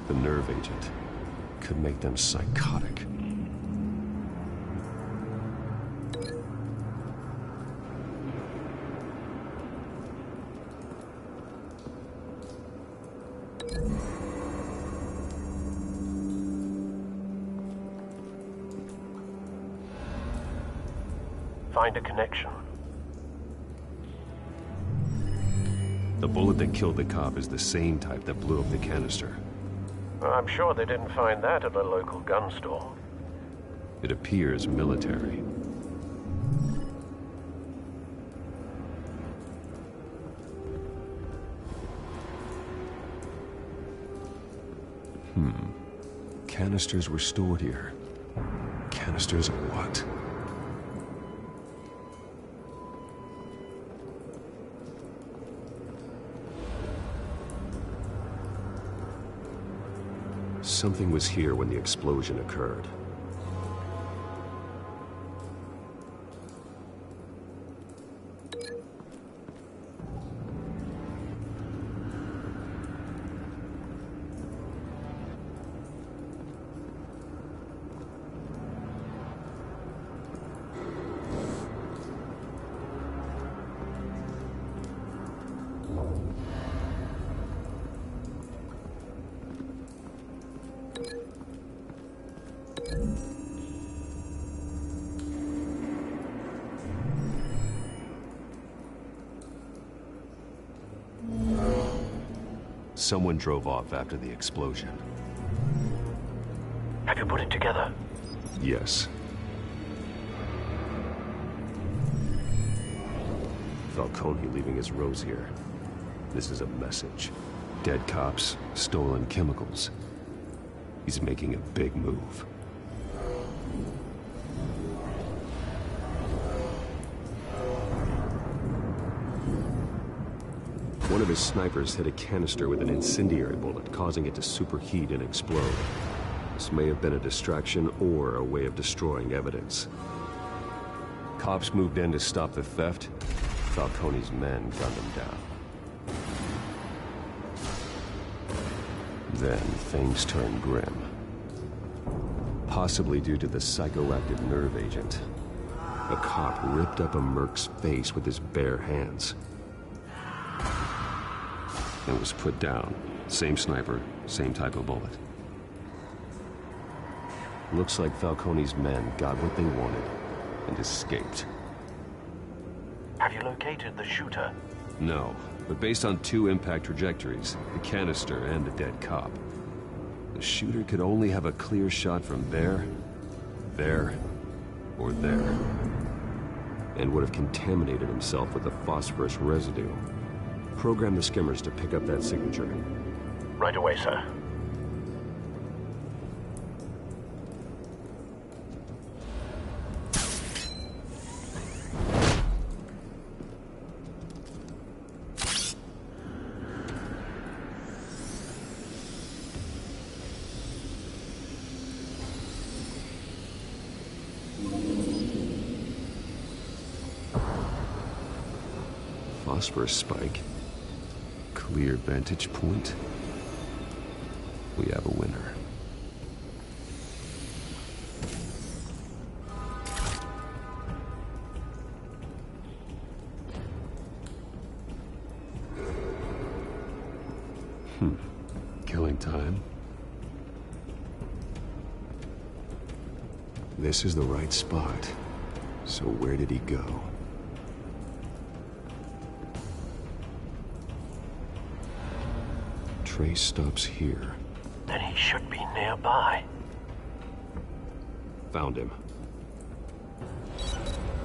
The nerve agent could make them psychotic. Find a connection. The bullet that killed the cop is the same type that blew up the canister. I'm sure they didn't find that at a local gun store. It appears military. Canisters were stored here. Canisters of what? Something was here when the explosion occurred. Someone drove off after the explosion. Have you put it together? Yes. Falcone leaving his rose here. This is a message. Dead cops, stolen chemicals. He's making a big move. One of his snipers hit a canister with an incendiary bullet, causing it to superheat and explode. This may have been a distraction or a way of destroying evidence. Cops moved in to stop the theft. Falcone's men gunned him down. Then things turned grim. Possibly due to the psychoactive nerve agent. A cop ripped up a merc's face with his bare hands. And was put down. Same sniper, same type of bullet. Looks like Falcone's men got what they wanted and escaped. Have you located the shooter? No, but based on two impact trajectories, the canister and the dead cop, the shooter could only have a clear shot from there, or there, and would have contaminated himself with the phosphorus residue. Program the skimmers to pick up that signature. Right away, sir. Phosphorus spike. Clear vantage point. We have a winner. Killing time. This is the right spot. So where did he go? Trace stops here. Then he should be nearby. Found him.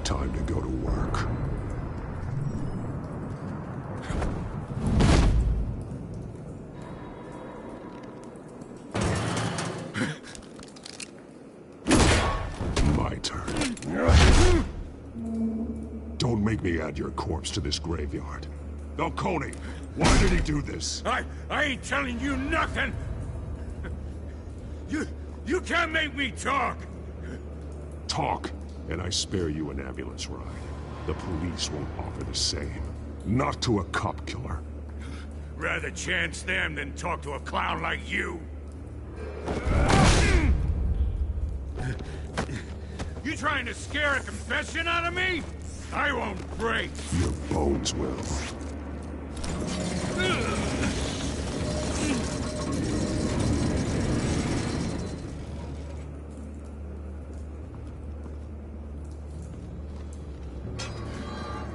Time to go to work. Don't make me add your corpse to this graveyard. Falcone, why did he do this? I ain't telling you nothing! You can't make me talk! Talk, and I spare you an ambulance ride. The police won't offer the same. Not to a cop killer. Rather chance them than talk to a clown like you. You trying to scare a confession out of me? I won't break. Your bones will.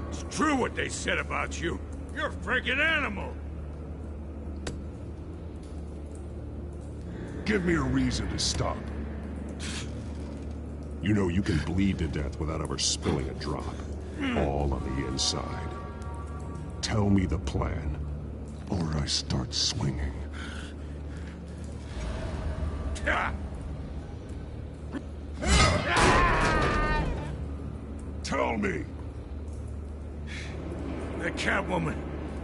It's true what they said about you. You're a freaking animal. Give me a reason to stop. You know you can bleed to death without ever spilling a drop. All on the inside. Tell me the plan, or I start swinging. Tell me! The Catwoman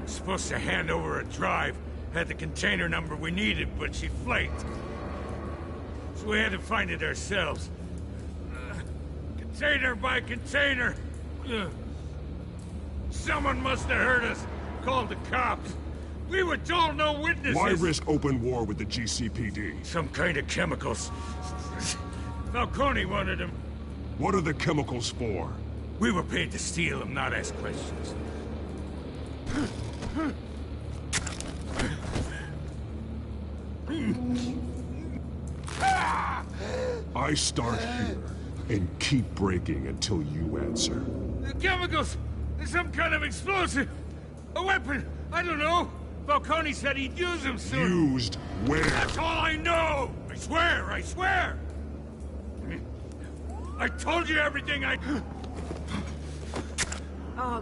was supposed to hand over a drive, had the container number we needed, but she flaked. So we had to find it ourselves. Container by container. Someone must have heard us, called the cops. We were told no witnesses. Why risk open war with the GCPD? Some kind of chemicals. Falcone wanted them. What are the chemicals for? We were paid to steal them, not ask questions. I start here and keep breaking until you answer. The chemicals! Some kind of explosive! A weapon! I don't know! Falcone said he'd use them soon! Used where? That's all I know! I swear! I swear! I told you everything I... Oh,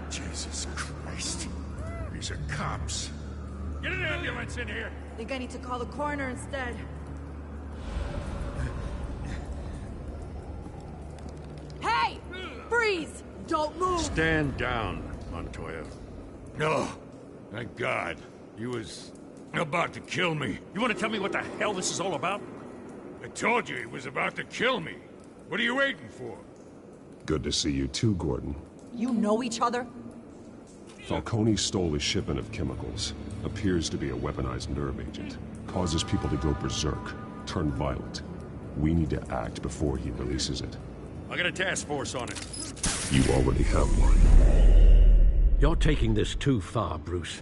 Jesus Christ. These are cops. Get an ambulance in here! I think I need to call the coroner instead. Hey! Freeze! Don't move! Stand down, Montoya. No. Thank God. He was about to kill me. You want to tell me what the hell this is all about? I told you he was about to kill me. What are you waiting for? Good to see you too, Gordon. You know each other? Falcone stole a shipment of chemicals. Appears to be a weaponized nerve agent. Causes people to go berserk, turn violent. We need to act before he releases it. I got a task force on it. You already have one. You're taking this too far, Bruce.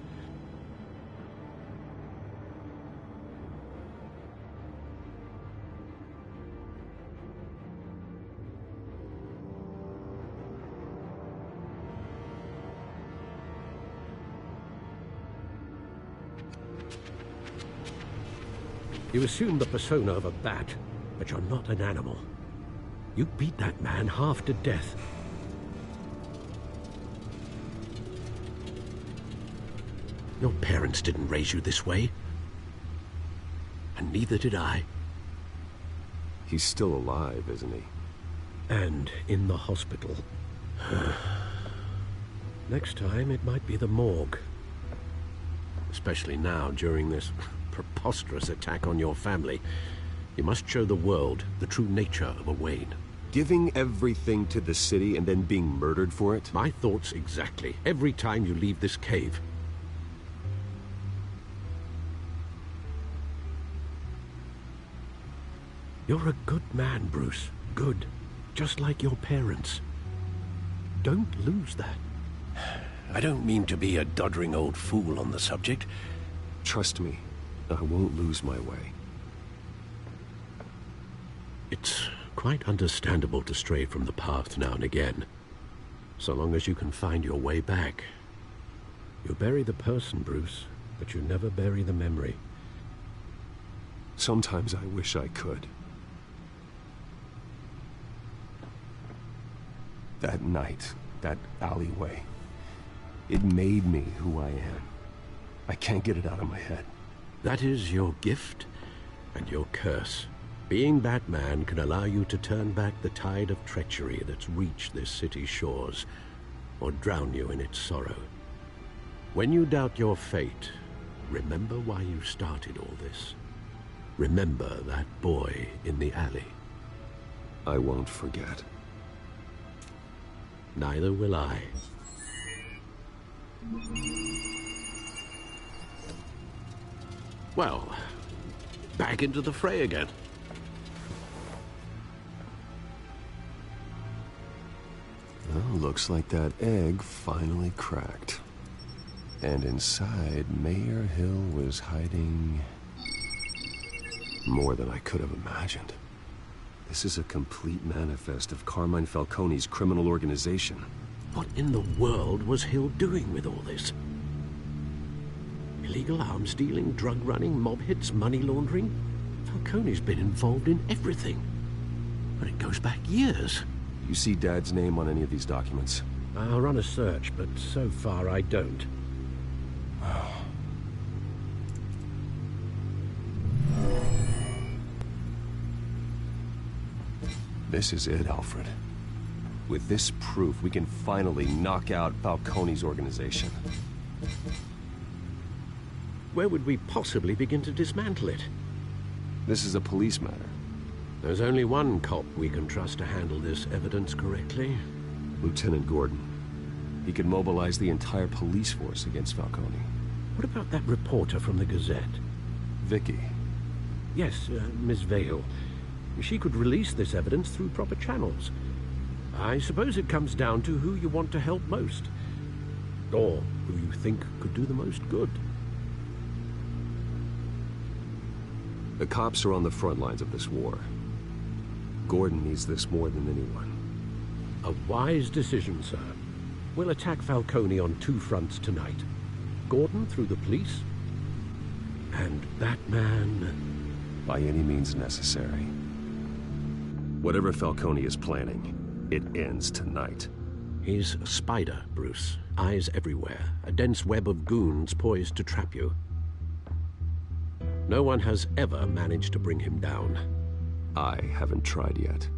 You assume the persona of a bat, but you're not an animal. You beat that man half to death. Your parents didn't raise you this way. And neither did I. He's still alive, isn't he? And in the hospital. Next time, it might be the morgue. Especially now, during this preposterous attack on your family. You must show the world the true nature of a Wayne. Giving everything to the city and then being murdered for it? My thoughts exactly. Every time you leave this cave. You're a good man, Bruce. Good. Just like your parents. Don't lose that. I don't mean to be a doddering old fool on the subject. Trust me, I won't lose my way. It's quite understandable to stray from the path now and again. So long as you can find your way back. You bury the person, Bruce, but you never bury the memory. Sometimes I wish I could. That night, that alleyway, it made me who I am. I can't get it out of my head. That is your gift and your curse. Being Batman can allow you to turn back the tide of treachery that's reached this city's shores, or drown you in its sorrow. When you doubt your fate, remember why you started all this. Remember that boy in the alley. I won't forget. Neither will I. Well, back into the fray again. Well, looks like that egg finally cracked. And inside, Mayor Hill was hiding more than I could have imagined. This is a complete manifest of Carmine Falcone's criminal organization. What in the world was Hill doing with all this? Illegal arms dealing, drug running, mob hits, money laundering? Falcone's been involved in everything. But it goes back years. You see Dad's name on any of these documents? I'll run a search, but so far I don't. This is it, Alfred. With this proof, we can finally knock out Falcone's organization. Where would we possibly begin to dismantle it? This is a police matter. There's only one cop we can trust to handle this evidence correctly. Lieutenant Gordon. He could mobilize the entire police force against Falcone. What about that reporter from the Gazette? Vicky. Yes, Miss Vale. She could release this evidence through proper channels. I suppose it comes down to who you want to help most. Or who you think could do the most good. The cops are on the front lines of this war. Gordon needs this more than anyone. A wise decision, sir. We'll attack Falcone on two fronts tonight. Gordon through the police, and Batman... by any means necessary. Whatever Falcone is planning, it ends tonight. He's a spider, Bruce. Eyes everywhere. A dense web of goons poised to trap you. No one has ever managed to bring him down. I haven't tried yet.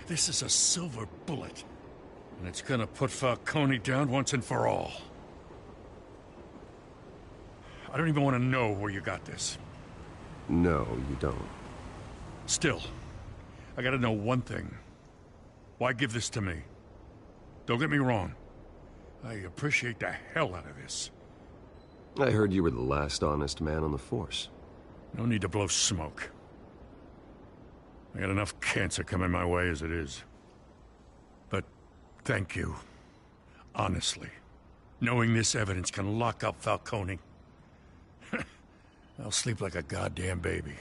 This is a silver bullet. And it's gonna put Falcone down once and for all. I don't even want to know where you got this. No, you don't. Still, I gotta know one thing. Why give this to me? Don't get me wrong. I appreciate the hell out of this. I heard you were the last honest man on the force. No need to blow smoke. I got enough cancer coming my way as it is. But thank you. Honestly. Knowing this evidence can lock up Falcone. I'll sleep like a goddamn baby.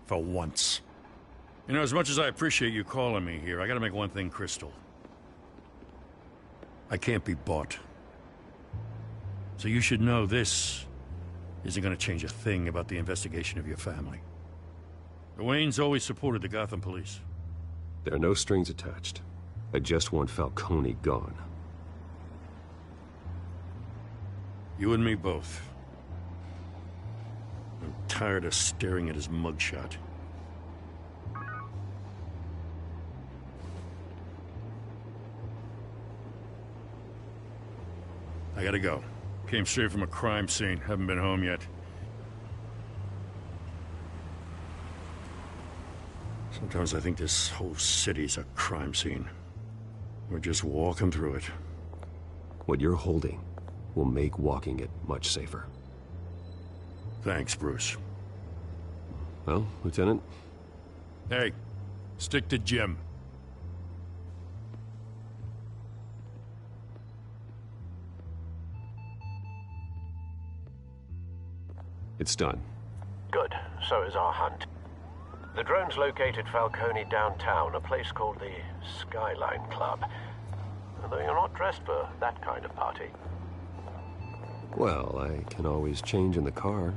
For once. You know, as much as I appreciate you calling me here, I gotta make one thing crystal. I can't be bought. So you should know this isn't gonna change a thing about the investigation of your family. The Waynes always supported the Gotham police. There are no strings attached. I just want Falcone gone. You and me both. I'm tired of staring at his mugshot. I gotta go. Came straight from a crime scene. Haven't been home yet. Sometimes I think this whole city's a crime scene. We're just walking through it. What you're holding will make walking it much safer. Thanks, Bruce. Well, Lieutenant? Hey, stick to Jim. It's done. Good. So is our hunt. The drone's located Falcone downtown, a place called the Skyline Club. Although you're not dressed for that kind of party. Well, I can always change in the car.